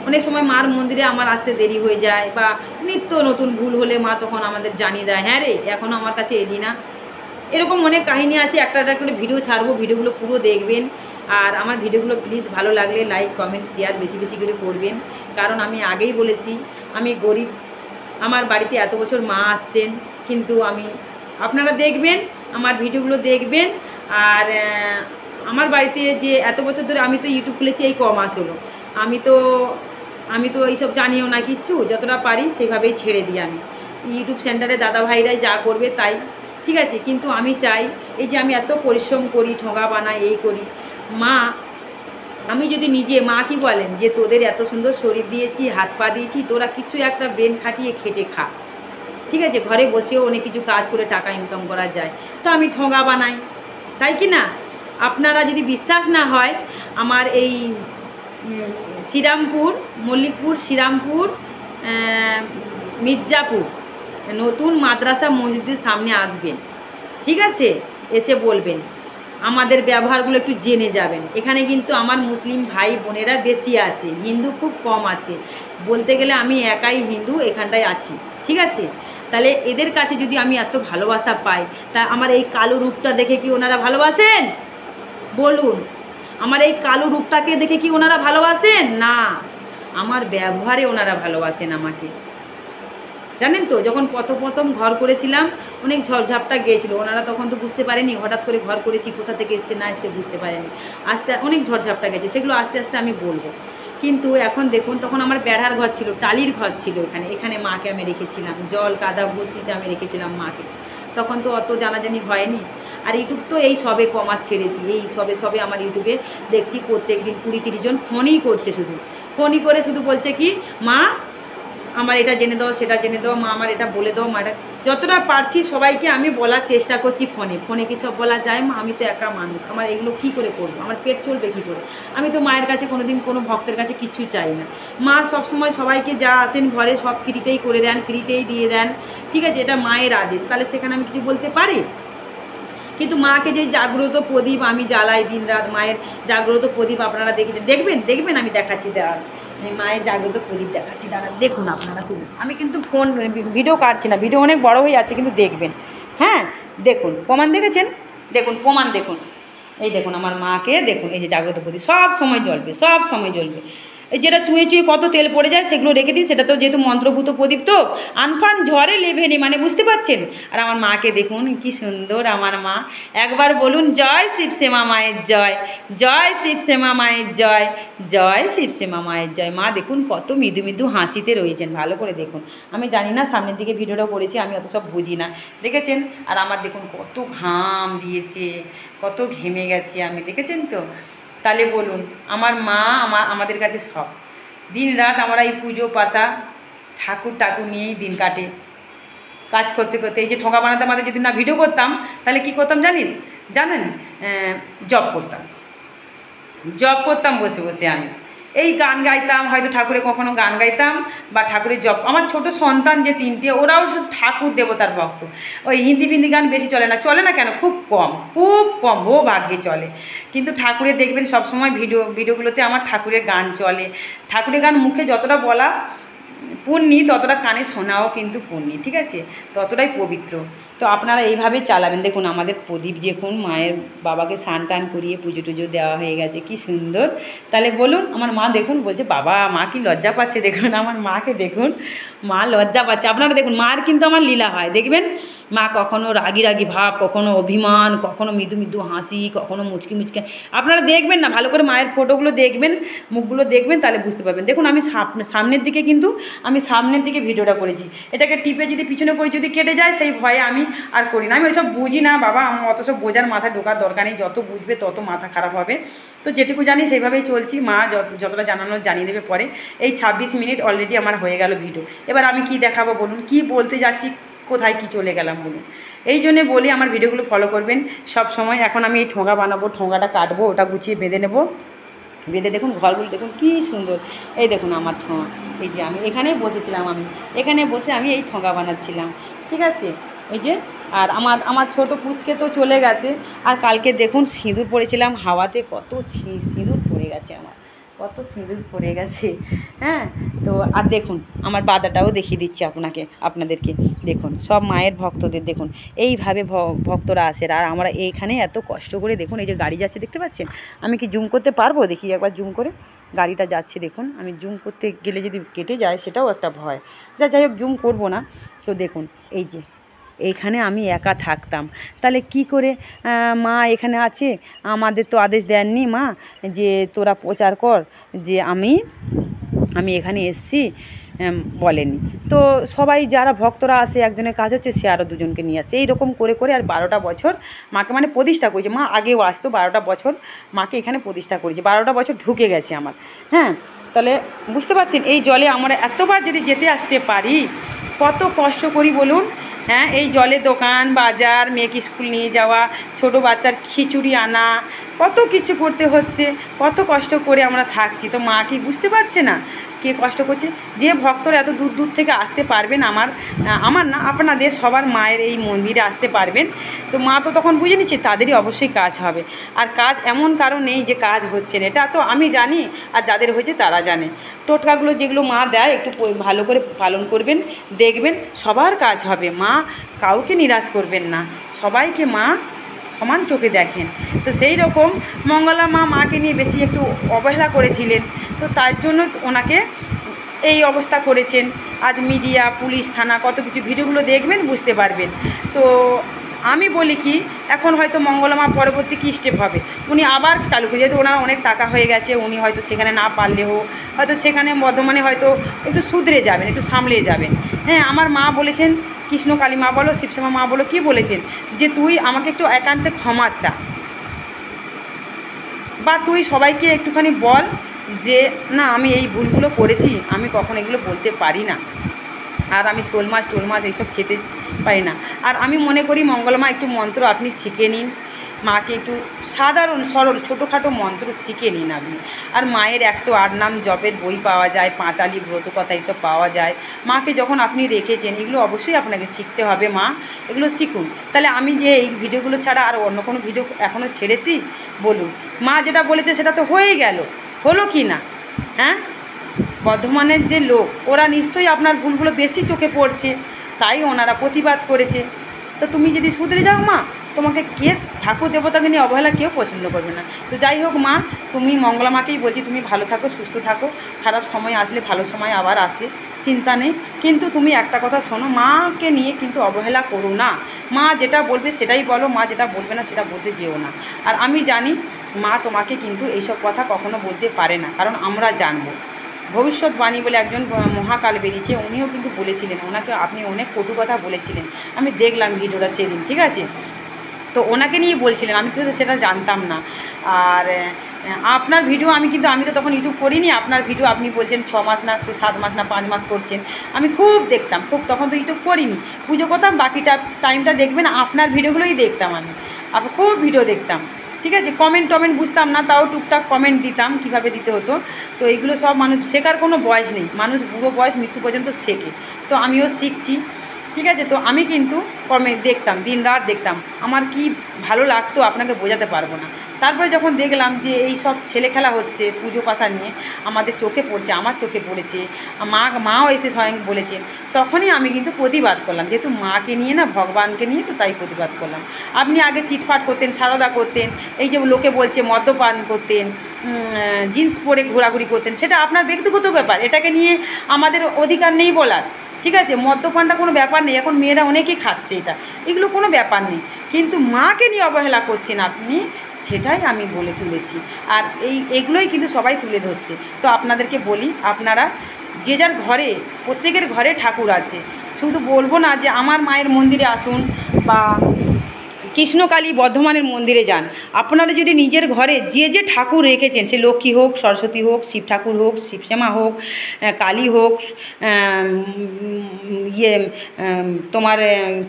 অনেক সময় মার মন্দিরে আমার আসতে দেরি হয়ে যায়, বা নিত্য নতুন ভুল হলে মা তখন আমাদের জানিয়ে দেয়, হ্যাঁ রে এখনও আমার কাছে এলি না। এরকম অনেক কাহিনী আছে, একটা করে ভিডিও ছাড়বো, ভিডিওগুলো পুরো দেখবেন। আর আমার ভিডিওগুলো প্লিজ ভালো লাগলে লাইক কমেন্ট শেয়ার বেশি বেশি করে করবেন, কারণ আমি আগেই বলেছি আমি গরিব, আমার বাড়িতে এত বছর মা আসছেন, কিন্তু আপনারা দেখবেন, আমার ভিডিওগুলো দেখবেন। আর আমার বাড়িতে যে এত বছর ধরে আমি তো ইউটিউব খুলেছি এই মাস হলো, আমি তো এইসব জানিও না কিচ্ছু, যতটা পারি সেইভাবেই ছেড়ে দিই। আমি ইউটিউব সেন্টারে দাদা ভাইরাই যা করবে তাই, ঠিক আছে? কিন্তু আমি চাই, এই যে আমি এত পরিশ্রম করি, ঠোঙা বানাই, এই করি, মা আমি যদি নিজে, মা কি বলেন যে তোদের এত সুন্দর শরীর দিয়েছি, হাত পা দিয়েছি, তোরা কিছু একটা ব্রেন খাটিয়ে খেটে খা, ঠিক আছে? ঘরে বসেও অনেক কিছু কাজ করে টাকা ইনকাম করা যায়, তো আমি ঠোঙা বানাই, তাই কি না? আপনারা যদি বিশ্বাস না হয়, আমার এই শ্রীরামপুর, মল্লিকপুর, শ্রীরামপুর, মির্জাপুর নতুন মাদ্রাসা মসজিদের সামনে আসবেন, ঠিক আছে? এসে বলবেন, আমাদের ব্যবহারগুলো একটু জেনে যাবেন। এখানে কিন্তু আমার মুসলিম ভাই বোনেরা বেশি আছে, হিন্দু খুব কম আছে, বলতে গেলে আমি একাই হিন্দু এখানটায় আছি, ঠিক আছে? তাহলে এদের কাছে যদি আমি এত ভালোবাসা পাই, তা আমার এই কালো রূপটা দেখে কি ওনারা ভালোবাসেন? বলুন, আমার এই কালো রূপটাকে দেখে কি ওনারা ভালোবাসেন? না, আমার ব্যবহারে ওনারা ভালোবাসেন আমাকে। জানেন তো, যখন প্রথম ঘর করেছিলাম অনেক ঝড়ঝাপটা গিয়েছিল, ওনারা তখন তো বুঝতে পারেনি, হঠাৎ করে ঘর করেছি, কোথা থেকে এসে না এসে বুঝতে পারেনি, অনেক ঝড়ঝাপটা গেছে, সেগুলো আস্তে আস্তে আমি বলবো। কিন্তু এখন দেখুন, তখন আমার বেড়ার ঘর ছিল, টালির ঘর ছিল, এখানে মাকে আমি রেখেছিলাম, জল কাদা ভর্তিতে আমি রেখেছিলাম মাকে, তখন তো অত জানাজানি হয়নি। আর ইউটিউব তো এই সবে কমাস ছেড়েছি, এই সবে আমার ইউটিউবে দেখছি প্রত্যেক দিন 20-30 জন ফোনই করছে, ফোনই করে শুধু বলছে কি, মা আমার এটা জেনে দাও, সেটা জেনে দাও, মা আমার এটা বলে দাও, মা এটা, যতটা পারছি সবাইকে আমি বলার চেষ্টা করছি। ফোনে কি সব বলা যায় মা? আমি তো একা মানুষ, আমার এগুলো কী করে করবো, আমার পেট চলবে কী করে? আমি তো মায়ের কাছে কোনোদিন কোনো ভক্তের কাছে কিচ্ছু চাই না। মা সবসময় সবাইকে যা আসেন ঘরে সব ফ্রিতেই করে দেন, ফ্রিতেই দিয়ে দেন, ঠিক আছে? এটা মায়ের আদেশ, তাহলে সেখানে আমি কিছু বলতে পারি? কিন্তু মাকে যে জাগ্রত প্রদীপ আমি জ্বালাই দিন রাত, মায়ের জাগ্রত প্রদীপ আপনারা দেখবেন, আমি দেখাচ্ছি, এই মায়ের জাগ্রত প্রদীপ দেখাচ্ছি, দাঁড়া দেখুন আপনারা শুনুন। আমি কিন্তু ফোন ভিডিও কাটছি না, ভিডিও অনেক বড় হয়ে যাচ্ছে, কিন্তু দেখবেন। হ্যাঁ দেখুন, প্রমাণ দেখেছেন, দেখুন প্রমাণ দেখুন। এই দেখুন আমার মাকে দেখুন, এই যে জাগ্রত প্রদীপ সব সময় জ্বলবে, সব সময় জ্বলবে। এই যেটা চুঁয়ে চুঁয়ে কত তেল পড়ে যায় সেগুলো রেখে দিই, সেটা তো যেহেতু মন্ত্রভূত প্রদীপ তো আনফান ঝড়ে লেভে নেই, মানে বুঝতে পারছেন। আর আমার মাকে দেখুন কি সুন্দর আমার মা, একবার বলুন জয় শিবশ্যামা মায়ের জয়, জয় শিবশ্যামা মায়ের জয়, জয় শিবশ্যামা মায়ের জয়। মা দেখুন কত মৃদু মৃদু হাসিতে রয়েছেন, ভালো করে দেখুন। আমি জানি না, সামনের দিকে ভিডিওটা করেছি, আমি অত সব বুঝি না, দেখেছেন। আর আমার দেখুন কত ঘাম দিয়েছে, কত ঘেমে গেছি আমি, দেখেছেন তো। তাহলে বলুন, আমার মা আমাদের কাছে সব। দিন রাত আমরা এই পুজো পাশা ঠাকুর নিয়েই দিন কাটে, কাজ করতে করতে। এই যে ঠোঙা বানাতে আমাদের যদি না ভিডিও করতাম, তাহলে কি করতাম জানেন? জব করতাম বসে বসে। আমি এই গান গাইতাম, হয়তো ঠাকুরে কখনো গান গাইতাম বা ঠাকুরের জপ। আমার ছোট সন্তান যে 3টে, ওরাও শুধু ঠাকুর দেবতার ভক্ত। ওই হিন্দি ফিন্দি গান বেশি চলে না, চলে না কেন, খুব কম ও ভাগ্যে চলে। কিন্তু ঠাকুরের দেখবেন সবসময় ভিডিওগুলোতে আমার ঠাকুরের গান চলে। ঠাকুরের গান মুখে যতটা বলা পুণ্যি, ততটা কানে শোনাও কিন্তু পুণ্যি, ঠিক আছে, ততটাই পবিত্র। তো আপনারা এইভাবে চালাবেন। দেখুন আমাদের প্রদীপ দেখুন, মায়ের বাবাকে স্নান টান করিয়ে পুজো টুজো দেওয়া হয়ে গেছে, কি সুন্দর। তাহলে বলুন, আমার মা দেখুন বলছে বাবা, মা কি লজ্জা পাচ্ছে, দেখুন আমার মাকে দেখুন, মা লজ্জা পাচ্ছে। আপনারা দেখুন, মার কিন্তু আমার লীলা হয়, দেখবেন। মা কখনো রাগি ভাব, কখনো অভিমান, কখনো মৃদু মৃদু হাসি, কখনো মুচকি আপনারা দেখবেন না, ভালো করে মায়ের ফটোগুলো দেখবেন, মুখগুলো দেখবেন, তাহলে বুঝতে পারবেন। দেখুন আমি সামনের দিকে কিন্তু সামনের দিকে ভিডিওটা করেছি, এটাকে টিপে যদি পিছনে করে যদি কেটে যায়, সেই ভয়ে আমি আর করি না। আমি ওইসব বুঝি না বাবা, আমার অত সব বোঝার মাথায় ঢোকার দরকার নেই, যত বুঝবে তত মাথা খারাপ হবে। তো যেটুকু জানি সেইভাবেই চলছি, মা যতটা জানানোর জানিয়ে দেবে পরে। এই 26 মিনিট অলরেডি আমার হয়ে গেল ভিডিও। এবার আমি কি দেখাবো বলুন, কি বলতে যাচ্ছি, কোথায় কি চলে গেলাম বলুন। এই জন্যে বলি আমার ভিডিওগুলো ফলো করবেন সব সময়। এখন আমি এই ঠোঙা বানাবো, ঠোঙাটা কাটবো, ওটা গুছিয়ে বেঁধে নেবো। বেঁধে দেখুন ঘরগুলো দেখুন কি সুন্দর। এই দেখুন আমার ঠোঙা, এই যে আমি এখানেই বসেছিলাম, আমি এখানে বসে আমি এই ঠোঙা বানাচ্ছিলাম, ঠিক আছে। এই যে আর আমার ছোট পুচকে তো চলে গেছে। আর কালকে দেখুন সিঁদুর পরেছিলাম হাওয়াতে, কত সিঁদুর পড়ে গেছে আমার, কত সিঁদুর পড়ে গেছে। হ্যাঁ, তো আর দেখুন আমার বাদাটাও দেখিয়ে দিচ্ছি আপনাদেরকে। দেখুন সব মায়ের ভক্তদের দেখুন, এইভাবে ভক্তরা আসে। আর আমরা এইখানে এত কষ্ট করে দেখুন, এই যে গাড়ি যাচ্ছে দেখতে পাচ্ছেন। আমি কি জুম করতে পারবো, দেখি একবার জুম করে। গাড়িটা যাচ্ছে দেখুন, আমি জুম করতে গেলে যদি কেটে যায় সেটাও একটা ভয়। যাই হোক, জুম করবো না। তো দেখুন এই যে এইখানে আমি একা থাকতাম, তাহলে কি করে মা এখানে আছে। আমাদের তো আদেশ দেননি মা যে তোরা প্রচার কর যে আমি এখানে এসছি, বলেনি। তো সবাই যারা ভক্তরা আসে, একজনের কাজ হচ্ছে সে আরও দুজনকে নিয়ে আসছে, এইরকম করে করে আর 12টা বছর মাকে মানে প্রতিষ্ঠা করেছে। মা আগেও আসতো, 12টা বছর মাকে এখানে প্রতিষ্ঠা করেছে, 12টা বছর ঢুকে গেছে আমার। হ্যাঁ, তাহলে বুঝতে পারছেন এই জলে আমরা এতবার যদি যেতে আসতে পারি, কত কষ্ট করি বলুন। হ্যাঁ, এই জলে দোকান বাজার, মেয়েকে স্কুল নিয়ে যাওয়া, ছোট বাচ্চার খিচুড়ি আনা, কত কিছু করতে হচ্ছে, কত কষ্ট করে আমরা থাকছি। তো মা কি বুঝতে পারছে না কে কষ্ট করছে? যে ভক্তরা এত দূর দূর থেকে আসতে পারবেন, আমার না আপনাদের সবার মায়ের এই মন্দিরে আসতে পারবেন, তো মা তো তখন বুঝে নিচ্ছে তাদেরই অবশ্যই কাজ হবে। আর কাজ এমন কারণ নেই যে কাজ হচ্ছে না, এটা তো আমি জানি, আর যাদের হয়েছে তারা জানে। টোটকাগুলো যেগুলো মা দেয় একটু ভালো করে পালন করবেন, দেখবেন সবার কাজ হবে। মা কাউকে নিরাশ করবেন না, সবাইকে মা সমান চোখে দেখেন। তো সেই রকম মঙ্গলা মাকে নিয়ে বেশি একটু অবহেলা করেছিলেন, তো তার জন্য ওনাকে এই অবস্থা করেছেন। আজ মিডিয়া, পুলিশ, থানা, কত কিছু ভিডিওগুলো দেখবেন, বুঝতে পারবেন। তো আমি বলি কি, এখন হয়তো মঙ্গলা মা পরবর্তী কী স্টেপ হবে, উনি আবার চালু করে, যেহেতু ওনার অনেক টাকা হয়ে গেছে, উনি হয়তো সেখানে না পারলেও হয়তো সেখানে বর্ধমানে হয়তো একটু শুধরে যাবেন, একটু সামলে যাবেন। হ্যাঁ, আমার মা বলেছেন, কৃষ্ণকালী মা বলো, শিবশ্যামা মা বলো, কি বলেছেন যে তুই আমাকে একটু একান্তে ক্ষমা চা, বা তুই সবাইকে একটুখানি বল যে না আমি এই ভুলগুলো করেছি, আমি কখন এগুলো বলতে পারি না, আর আমি শোল মাছ টোল মাছ এইসব খেতে পারি না। আর আমি মনে করি মঙ্গলমা একটু মন্ত্র আপনি শিখে নিন, মাকে একটু সাধারণ সরল ছোটোখাটো মন্ত্র শিখে নিন আপনি। আর মায়ের 108 নাম জপের বই পাওয়া যায়, পাঁচালি ব্রত কথা এইসব পাওয়া যায়। মাকে যখন আপনি রেখেছেন, এগুলো অবশ্যই আপনাকে শিখতে হবে। মা এগুলো শিখুন। তাহলে আমি যে এই ভিডিওগুলো ছাড়া আর অন্য কোনো ভিডিও এখনও ছেড়েছি বলুন? মা যেটা বলেছে সেটা তো হয়েই গেল, হলো কি না? হ্যাঁ, বর্ধমানের যে লোক ওরা নিশ্চয়ই আপনার ভুলগুলো বেশি চোখে পড়ছে, তাই ওনারা প্রতিবাদ করেছে। তো তুমি যদি শুধরে যাও মা, তোমাকে কে ঠাকুর দেবতাকে নিয়ে অবহেলা কেউ পছন্দ করবে না। তো যাই হোক মা, তুমি মঙ্গলা মাকেই বলছি তুমি ভালো থাকো, সুস্থ থাকো, খারাপ সময় আসলে ভালো সময় আবার আসে, চিন্তা নেই। কিন্তু তুমি একটা কথা শোনো, মাকে নিয়ে কিন্তু অবহেলা করো না। মা যেটা বলবে সেটাই বলো, মা যেটা বলবে না সেটা বলতে যেও না। আর আমি জানি মা তোমাকে কিন্তু এইসব কথা কখনো বলতে পারে না, কারণ আমরা জানবো। ভবিষ্যৎবাণী বলে একজন মহাকাল বেরিয়েছে, উনিও কিন্তু বলেছিলেন, ওনাকে আপনি অনেক কটু কথা বলেছিলেন, আমি দেখলাম ভিডিওটা সেদিন, ঠিক আছে। তো ওনাকে নিয়ে বলছিলেন, আমি তো সেটা জানতাম না। আর আপনার ভিডিও আমি তো তখন ইউটিউব করিনি, আপনার ভিডিও আপনি বলছেন 6 মাস না 7 মাস না 5 মাস করছেন, আমি খুব দেখতাম, তখন তো ইউটিউব করিনি, পুজো করতাম, বাকিটা টাইমটা দেখবেন আপনার ভিডিওগুলোই দেখতাম আমি খুব ভিডিও দেখতাম, ঠিক আছে। টমেন্ট বুঝতাম না, তাও টুকটাক কমেন্ট দিতাম, কিভাবে দিতে হতো। তো এইগুলো সব মানুষ শেখার কোনো বয়স নেই, মানুষ বুড়ো বয়স মৃত্যু পর্যন্ত শেখে, তো আমিও শিখছি, ঠিক আছে। তো আমি কিন্তু কমেন্ট দেখতাম, দিন রাত দেখতাম, আমার কি ভালো লাগতো আপনাকে বোঝাতে পারবো না। তারপরে যখন দেখলাম যে এই সব ছেলে খেলা হচ্ছে পুজো পাশা নিয়ে, আমাদের চোখে পড়ছে, আমার চোখে পড়েছে, মাও এসে স্বয়ং বলেছেন, তখনই আমি কিন্তু প্রতিবাদ করলাম, যেহেতু মাকে নিয়ে না ভগবানকে নিয়ে, তো তাই প্রতিবাদ করলাম। আপনি আগে চিটফাট করতেন, সারদা করতেন, এই যে লোকে বলছে মদ্যপান করতেন, জিন্স পরে ঘোরাঘুরি করতেন, সেটা আপনার ব্যক্তিগত ব্যাপার, এটাকে নিয়ে আমাদের অধিকার নেই বলার, ঠিক আছে। মদ্যপানটা কোনো ব্যাপার নেই, এখন মেয়েরা অনেকেই খাচ্ছে, এগুলো কোনো ব্যাপার নেই, কিন্তু মাকে নিয়ে অবহেলা করছেন আপনি, সেটাই আমি বলে তুলেছি। আর এগুলোই কিন্তু সবাই তুলে ধরছে। তো আপনাদেরকে বলি, আপনারা যে যার ঘরে, প্রত্যেকের ঘরে ঠাকুর আছে, শুধু বলবো না যে আমার মায়ের মন্দিরে আসুন বা কৃষ্ণকালী বর্ধমানের মন্দিরে যান, আপনারা যদি নিজের ঘরে যে ঠাকুর রেখেছেন, সে লক্ষ্মী হোক, সরস্বতী হোক, শিব ঠাকুর হোক, শিবশ্যামা হোক, কালী হোক, তোমার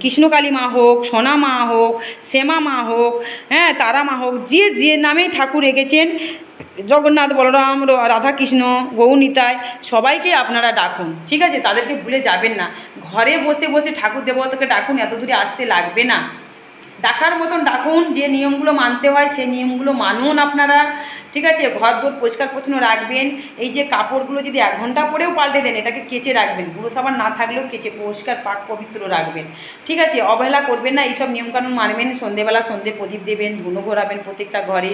কৃষ্ণকালী মা হোক, সোনা মা হোক, শ্যামা মা হোক, হ্যাঁ তারা মা হোক, যে নামে ঠাকুর রেখেছেন, জগন্নাথ, বলরাম, রাধাকৃষ্ণ, গৌনিতায়, সবাইকে আপনারা ডাকুন, ঠিক আছে। তাদেরকে ভুলে যাবেন না, ঘরে বসে বসে ঠাকুর দেবতাকে ডাকুন, এত দূরে আসতে লাগবে না, ডাকার মতন ডাকুন, যে নিয়মগুলো মানতে হয় সেই নিয়মগুলো মানুন আপনারা, ঠিক আছে। ঘর দোর পরিষ্কার পরিচ্ছন্ন রাখবেন, এই যে কাপড়গুলো যদি 1 ঘন্টা পরেও পাল্টে দেন, এটাকে কেচে রাখবেন, গুঁড়ো সাবান না থাকলেও কেচে পরিষ্কার পাক পবিত্র রাখবেন, ঠিক আছে। অবহেলা করবেন না, এইসব নিয়মকানুন মানবেন। সন্ধেবেলা প্রদীপ দেবেন, ধুনো ঘোরাবেন প্রত্যেকটা ঘরে।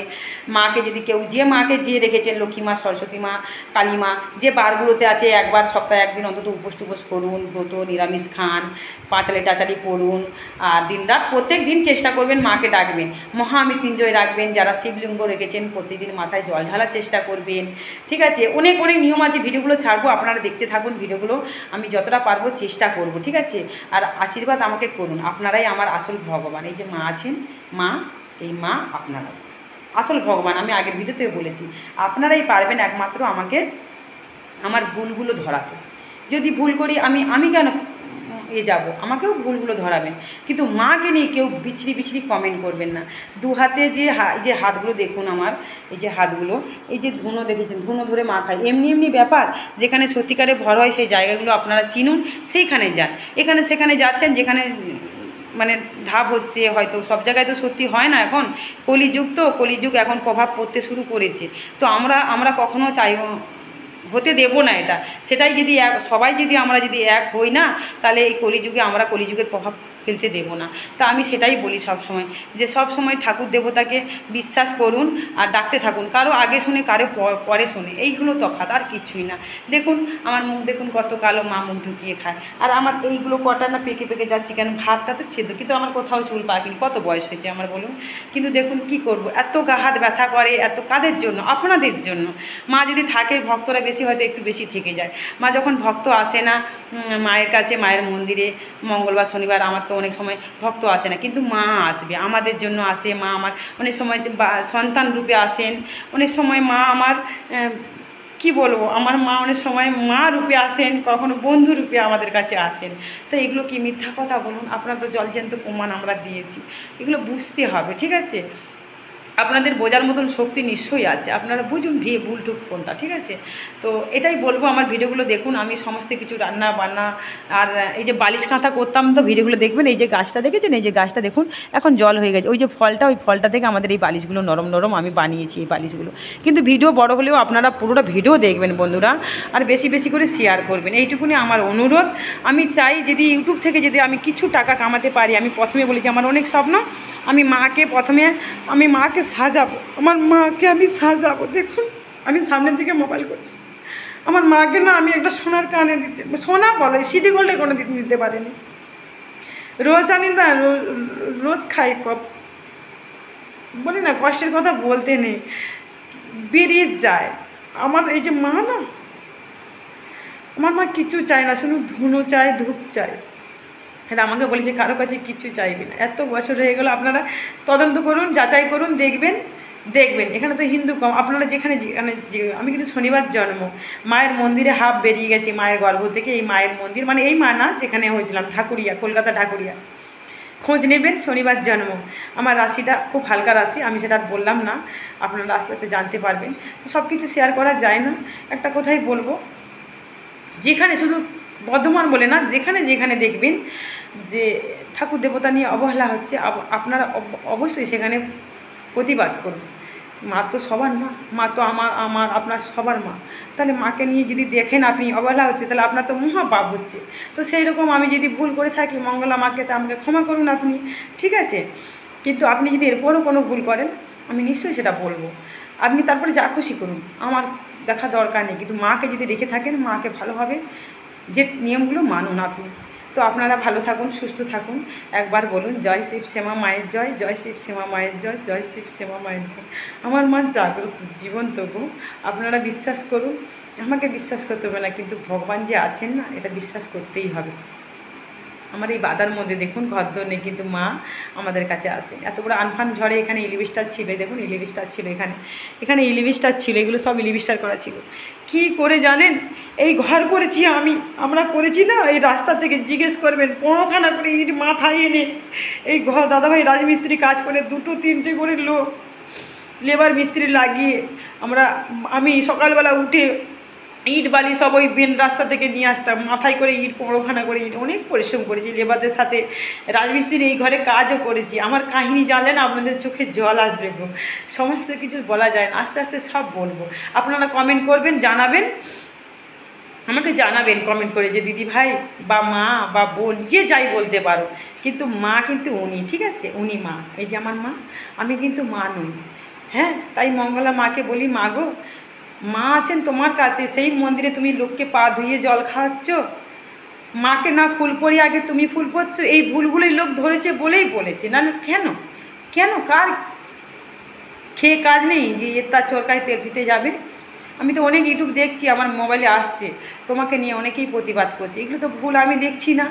মাকে যদি কেউ, যে মাকে যে রেখেছেন, লক্ষ্মী মা, সরস্বতী মা, কালী মা, যে বারগুলোতে আছে, একবার সপ্তাহে 1 দিন অন্তত উপোস টুপোস করুন, ব্রত নিরামিষ খান, পাঁচালি টাচালি পড়ুন, আর দিনরাত প্রত্যেক দিন চেষ্টা করবেন মাকে ডাকবেন, মহামৃত্যুঞ্জয় রাখবেন, যারা শিবলিঙ্গ রেখেছেন প্রতিদিন মাথায় জল ঢালার চেষ্টা করবেন, ঠিক আছে। অনেক নিয়ম আছে, ভিডিওগুলো ছাড়বো, আপনারা দেখতে থাকুন ভিডিওগুলো, আমি যতটা পারবো চেষ্টা করব, ঠিক আছে। আর আশীর্বাদ আমাকে করুন, আপনারাই আমার আসল ভগবান। এই যে মা আছেন, মা, এই মা আপনারা আসল ভগবান, আমি আগের ভিডিওতে বলেছি, আপনারাই পারবেন একমাত্র আমাকে আমার ভুলগুলো ধরাতে। যদি ভুল করি আমি কেন যাব, আমাকেও ভুলগুলো ধরাবেন, কিন্তু মাকে নিয়ে কেউ বিছড়ি কমেন্ট করবেন না। 2 হাতে যে হাতগুলো দেখুন, আমার এই যে হাতগুলো, এই যে ধুনো দেখেছেন, ধুনো ধরে মা খায়, এমনি ব্যাপার। যেখানে সত্যিকারে ভর হয় সেই জায়গাগুলো আপনারা চিনুন, সেইখানে যান। এখানে সেখানে যাচ্ছেন, যেখানে মানে ধাপ হচ্ছে, হয়তো সব জায়গায় তো সত্যি হয় না, এখন কলিযুগ এখন প্রভাব পড়তে শুরু করেছে। তো আমরা কখনো চাইব হতে দেব না এটা, সেটাই যদি সবাই যদি আমরা যদি এক হই না, তাহলে এই কলিযুগে আমরা কলিযুগের প্রভাব ফেলতে দেব না। তা আমি সেটাই বলি সব সময়, যে সব সময় ঠাকুর দেবতাকে বিশ্বাস করুন আর ডাকতে থাকুন, কারো আগে শুনে কারো পরে শুনে, এই হলো তফাৎ, আর কিছুই না। দেখুন আমার মুখ দেখুন কত কালো, মা মুখ ঢুকিয়ে খায়, আর আমার এইগুলো কটা না পেকে যাচ্ছে কেন, ভাতটাতে সেদ্ধ, কিন্তু আমার কোথাও চুল পাকিনি, কত বয়স হয়েছে আমার বলুন। কিন্তু দেখুন কি করব, এত গা হাত ব্যথা করে, এত কাদের জন্য, আপনাদের জন্য। মা যদি থাকে, ভক্তরা বেশি হয়তো একটু বেশি থেকে যায়, মা যখন ভক্ত আসে না মায়ের কাছে, মায়ের মন্দিরে মঙ্গলবার শনিবার, আমার তো অনেক সময় ভক্ত আসে না, কিন্তু মা আসবে, আমাদের জন্য আসে। মা আমার অনেক সময় সন্তান রূপে আসেন, অনেক সময় মা আমার কি বলবো, আমার মা অনেক সময় মা রূপে আসেন, কখনো বন্ধু রূপে আমাদের কাছে আসেন। তো এগুলো কি মিথ্যা কথা বলুন, আপনারা তো জলজ্যান্ত প্রমাণ আমরা দিয়েছি, এগুলো বুঝতে হবে, ঠিক আছে। আপনাদের বোঝার মতন শক্তি নিশ্চয়ই আছে, আপনারা বুঝুন ভুল টুক কোনটা, ঠিক আছে। তো এটাই বলবো, আমার ভিডিওগুলো দেখুন, আমি সমস্ত কিছু রান্না বান্না আর এই যে বালিশ কাঁথা করতাম, তো ভিডিওগুলো দেখবেন। এই যে গাছটা দেখেছেন, এই যে গাছটা দেখুন এখন জল হয়ে গেছে, ওই যে ফলটা, ওই ফলটা থেকে আমাদের এই বালিশগুলো নরম নরম আমি বানিয়েছি এই বালিশগুলো। কিন্তু ভিডিও বড় হলেও আপনারা পুরোটা ভিডিও দেখবেন বন্ধুরা, আর বেশি বেশি করে শেয়ার করবেন, এইটুকুনি আমার অনুরোধ। আমি চাই যদি ইউটিউব থেকে যদি আমি কিছু টাকা কামাতে পারি, আমি প্রথমে বলেছি আমার অনেক স্বপ্ন, আমি মাকে সাজাবো, আমার মাকে আমি সাজাবো। দেখুন আমি সামনের দিকে মোবাইল করছি, আমার মাকে না আমি একটা সোনার কানে দিতে, সোনা বলো সিটি গোল্ডে কোনো দিতে পারিনি, রোজ আনি না, রোজ খাই কপ, বলি না কষ্টের কথা বলতে নেই, বেরিয়ে যায়। আমার এই যে মা না, আমার মা কিছু চায় না, শুধু ধুনো চায়, ধূপ চায়। এটা আমাকে বলেছে কারো কাছে কিছু চাইবে না। এত বছর হয়ে গেলো, আপনারা তদন্ত করুন, যাচাই করুন, দেখবেন এখানে তো হিন্দু কম, আপনারা যেখানে আমি কিন্তু শনিবার জন্ম, মায়ের মন্দিরে হাফ বেরিয়ে গেছি মায়ের গর্ভ থেকে, এই মায়ের মন্দির মানে এই মা না যেখানে হয়েছিলাম, ঢাকুরিয়া, কলকাতা ঢাকুরিয়া, খোঁজ নেবেন, শনিবার জন্ম। আমার রাশিটা খুব হালকা রাশি, আমি সেটা আর বললাম না, আপনারা আস্তে আস্তে জানতে পারবেন। তো সব কিছু শেয়ার করা যায় না, একটা কথাই বলবো, যেখানে শুধু বর্ধমান বলে না, যেখানে যেখানে দেখবেন যে ঠাকুর দেবতা নিয়ে অবহেলা হচ্ছে, আপনারা অবশ্যই সেখানে প্রতিবাদ করুন। মা তো সবার মা, মা তো আমার আপনার সবার মা, তাহলে মাকে নিয়ে যদি দেখেন আপনি অবহেলা হচ্ছে, তাহলে আপনার তো মহা পাপ হচ্ছে। তো সেই রকম আমি যদি ভুল করে থাকি মঙ্গলা মাকে, তা আমাকে ক্ষমা করুন আপনি, ঠিক আছে। কিন্তু আপনি যদি এরপরও কোনো ভুল করেন, আমি নিশ্চয়ই সেটা বলবো, আপনি তারপরে যা খুশি করুন, আমার দেখা দরকার নেই। কিন্তু মাকে যদি রেখে থাকেন, মাকে ভালোভাবে যে নিয়মগুলো মানুন আপনি। তো আপনারা ভালো থাকুন, সুস্থ থাকুন, একবার বলুন জয় শিব শ্যামা মায়ের জয়, জয় শিব শ্যামা মায়ের জয়, জয় শিব শ্যামা মায়ের জয়। আমার মা জাগ্রত, জীবন্ত গো, আপনারা বিশ্বাস করুন, আমাকে বিশ্বাস করতে হবে না, কিন্তু ভগবান যে আছেন না, এটা বিশ্বাস করতেই হবে। আমার এই বাধার মধ্যে দেখুন ঘরদোর নেই, কিন্তু মা আমাদের কাছে আসে। এত বড় আমফান ঝড়ে এখানে এলিভেস্টার ছিল, দেখুন এলিভেস্টার ছিল, এখানে এলিভেস্টার ছিল, এগুলো সব এলিভেস্টার করা ছিল। কি করে জানেন, এই ঘর করেছি আমরা করেছি না, এই রাস্তা থেকে জিজ্ঞেস করবেন, 15খানা করে ইট মাথায় এনে এই ঘর দাদাভাই রাজমিস্ত্রি কাজ করে 2-3টে করে লোক লেবার মিস্ত্রি লাগিয়ে আমি সকালবেলা উঠে ইট বালি সব ওই মেন রাস্তা থেকে নিয়ে আসতাম, মাথায় করে ইট, 15খানা করে ইট, অনেক পরিশ্রম করেছি লেবারদের সাথে, রাজমিস্ত্রির এই ঘরে কাজও করেছি। আমার কাহিনী জানলেন আপনাদের চোখে জল আসবে গো, সমস্ত কিছু বলা যায় না, আস্তে আস্তে সব বলবো। আপনারা কমেন্ট করবেন, জানাবেন, আমাকে জানাবেন কমেন্ট করে যে দিদি ভাই বা মা বা বোন যে যাই বলতে পারো, কিন্তু মা কিন্তু উনি, ঠিক আছে, উনি মা, এই যে আমার মা, আমি কিন্তু মা নই। হ্যাঁ, তাই মঙ্গলা মাকে বলি, মা গো, মা আছেন তোমার কাছে, সেই মন্দিরে তুমি লোককে পা ধুয়ে জল খাওয়াচ্ছ, মাকে না ফুল পরিয়ে আগে তুমি ফুল পরছ, এই ভুলগুলোই লোক ধরেছে বলেই বলেছে, না কেন কেন কার খেয়ে কাজ নেই যে তার চরকায় তেল দিতে যাবে। আমি তো অনেক ইউটিউব দেখছি, আমার মোবাইলে আসছে, তোমাকে নিয়ে অনেকেই প্রতিবাদ করছে, এগুলো তো ভুল আমি দেখছি না,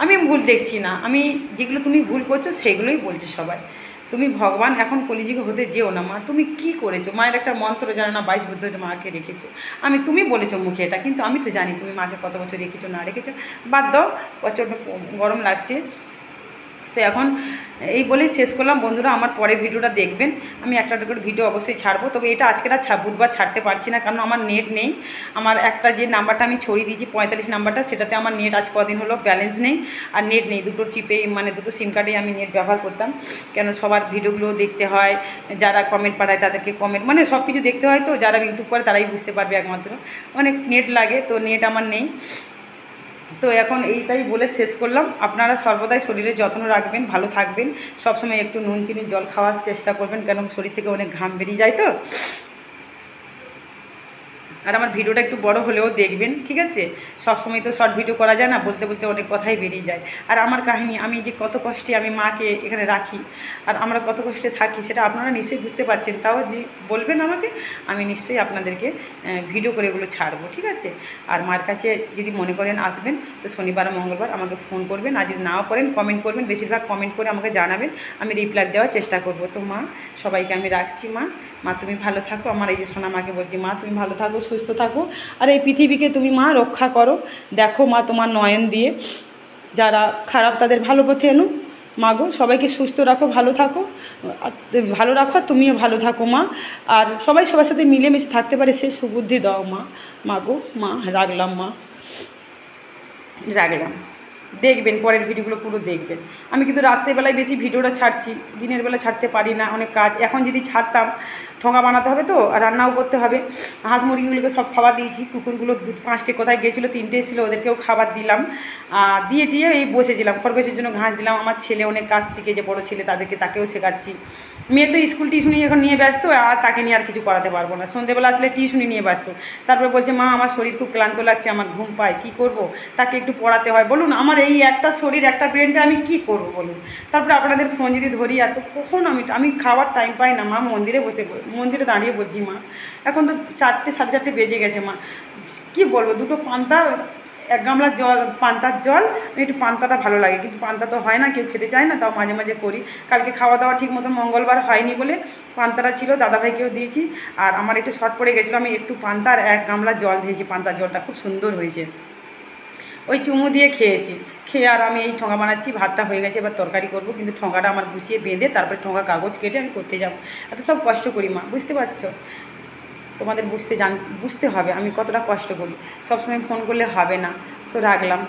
আমি ভুল দেখছি না, আমি যেগুলো তুমি ভুল করছো সেগুলোই বলছি সবাই। তুমি ভগবান এখন কলিযুগে হতে যেও না মা, তুমি কি করেছো, মায়ের একটা মন্ত্র জানো না, 22 বছর মাকে রেখেছো, তুমি বলেছো মুখে এটা, কিন্তু আমি তো জানি তুমি মাকে কত বছর রেখেছো না রেখেছো, বাদ দাও, প্রচণ্ড গরম লাগছে। তো এখন এই বলেই শেষ করলাম বন্ধুরা, আমার পরের ভিডিওটা দেখবেন, আমি একটা করে ভিডিও অবশ্যই ছাড়বো, তবে এটা আজকে বুধবার ছাড়তে পারছি না, কারণ আমার নেট নেই। আমার একটা যে নাম্বারটা আমি ছড়িয়ে দিয়েছি 45 নাম্বারটা, সেটাতে আমার নেট আজ কদিন হলো ব্যালেন্স নেই, আর নেট নেই, দুটো চিপে মানে দুটো সিম কার্ডে আমি নেট ব্যবহার করতাম, কেন সবার ভিডিওগুলো দেখতে হয়, যারা কমেন্ট পাঠায় তাদেরকে কমেন্ট মানে সব কিছু দেখতে হয়, তো যারা ইউটিউব করে তারাই বুঝতে পারবে একমাত্র, অনেক নেট লাগে, তো নেট আমার নেই। তো এখন এইটাই বলে শেষ করলাম, আপনারা সর্বদাই শরীরের যত্ন রাখবেন, ভালো থাকবেন, সবসময় একটু নুন চিনির জল খাওয়ার চেষ্টা করবেন, কেন শরীর থেকে অনেক ঘাম বেরিয়ে যায় তো। আর আমার ভিডিওটা একটু বড় হলেও দেখবেন, ঠিক আছে, সবসময় তো শর্ট ভিডিও করা যায় না, বলতে বলতে অনেক কথাই বেরিয়ে যায়। আর আমার কাহিনী, আমি যে কত কষ্টে আমি মাকে এখানে রাখি, আর আমরা কত কষ্টে থাকি, সেটা আপনারা নিশ্চয়ই বুঝতে পারছেন, তাও যে বলবেন আমাকে, আমি নিশ্চয়ই আপনাদেরকে ভিডিও করে এগুলো ছাড়বো, ঠিক আছে। আর মার কাছে যদি মনে করেন আসবেন, তো শনিবার মঙ্গলবার আমাকে ফোন করবেন, আর যদি নাও করেন কমেন্ট করবেন, বেশিরভাগ কমেন্ট করে আমাকে জানাবেন, আমি রিপ্লাই দেওয়ার চেষ্টা করব। তো মা, সবাইকে আমি রাখছি, মা তুমি ভালো থাকো, আমার এই যে সোনা মাকে বলছি, মা তুমি ভালো থাকো, সুস্থ থাকো, আর এই পৃথিবীকে তুমি মা রক্ষা করো, দেখো মা তোমার নয়ন দিয়ে যারা খারাপ তাদের ভালো পথে এনো, মা গো সবাইকে সুস্থ রাখো, ভালো থাকো, আর ভালো রাখো, আর তুমিও ভালো থাকো মা। আর সবাই সবার সাথে মিলেমিশে থাকতে পারে সে সুবুদ্ধি দাও মা। মা গো মা, রাখলাম মা, রাখলাম। দেখবেন পরের ভিডিওগুলো পুরো দেখবেন। আমি কিন্তু রাত্রেবেলায় বেশি ভিডিওটা ছাড়ছি, দিনের বেলা ছাড়তে পারি না, অনেক কাজ। এখন যদি ছাড়তাম, ঠোঙা বানাতে হবে তো, আর রান্নাও করতে হবে। হাঁস মুরগিগুলোকে সব খাবার দিয়েছি, কুকুরগুলো 5টে কোথায় গেছিলো, 3টে ছিল, ওদেরকেও খাবার দিলাম। দিয়ে টিয়ে এই বসেছিলাম, খরগোশের জন্য ঘাস দিলাম। আমার ছেলে অনেক কাজ শিখেছে, বড়ো ছেলে, তাকেও শেখাচ্ছি। মেয়ে তো স্কুল টিউশনি এখন নিয়ে ব্যস্ত, আর তাকে নিয়ে আর কিছু করাতে পারবো না। সন্ধ্যেবেলা আসলে টিউশনি নিয়ে ব্যস্ত। তারপরে বলছে মা আমার শরীর খুব ক্লান্ত লাগছে, আমার ঘুম পায়, কী করব, তাকে একটু পড়াতে হয়। বলুন আমার এই একটা শরীর, একটা ব্রেনটা আমি কী করবো বলুন। তারপরে আপনাদের ফোন যদি ধরি, এত কখন আমি খাওয়ার টাইম পাই না মা। মন্দিরে দাঁড়িয়ে বলছি মা, এখন তো 4টে, 4:30 বেজে গেছে মা। কী বলবো, 2টো পান্তা, 1 গামলা জল, পান্তার জল। একটু পান্তাটা ভালো লাগে, কিন্তু পান্তা তো হয় না, কেউ খেতে চায় না, তাও মাঝে মাঝে করি। কালকে খাওয়া দাওয়া ঠিক মতো মঙ্গলবার হয়নি বলে পান্তাটা ছিল, দাদাভাইকেও দিয়েছি। আর আমার একটু শর্ট পড়ে গেছিলো, আমি একটু পান্তা আর 1 গামলা জল দিয়েছি। পান্তার জলটা খুব সুন্দর হয়েছে, ওই চুমু দিয়ে খেয়েছি। খেয়ে আর আমি এই ঠোঙা বানাচ্ছি। ভাতটা হয়ে গেছে, এবার তরকারি করব, কিন্তু ঠোঙাটা আমার গুছিয়ে বেঁধে তারপরে ঠোঙা কাগজ কেটে আমি করতে যাব। এত সব কষ্ট করি মা, বুঝতে পারছো? তোমাদের বুঝতে হবে আমি কতটা কষ্ট করি। সবসময় ফোন করলে হবে না, তো রাখলাম।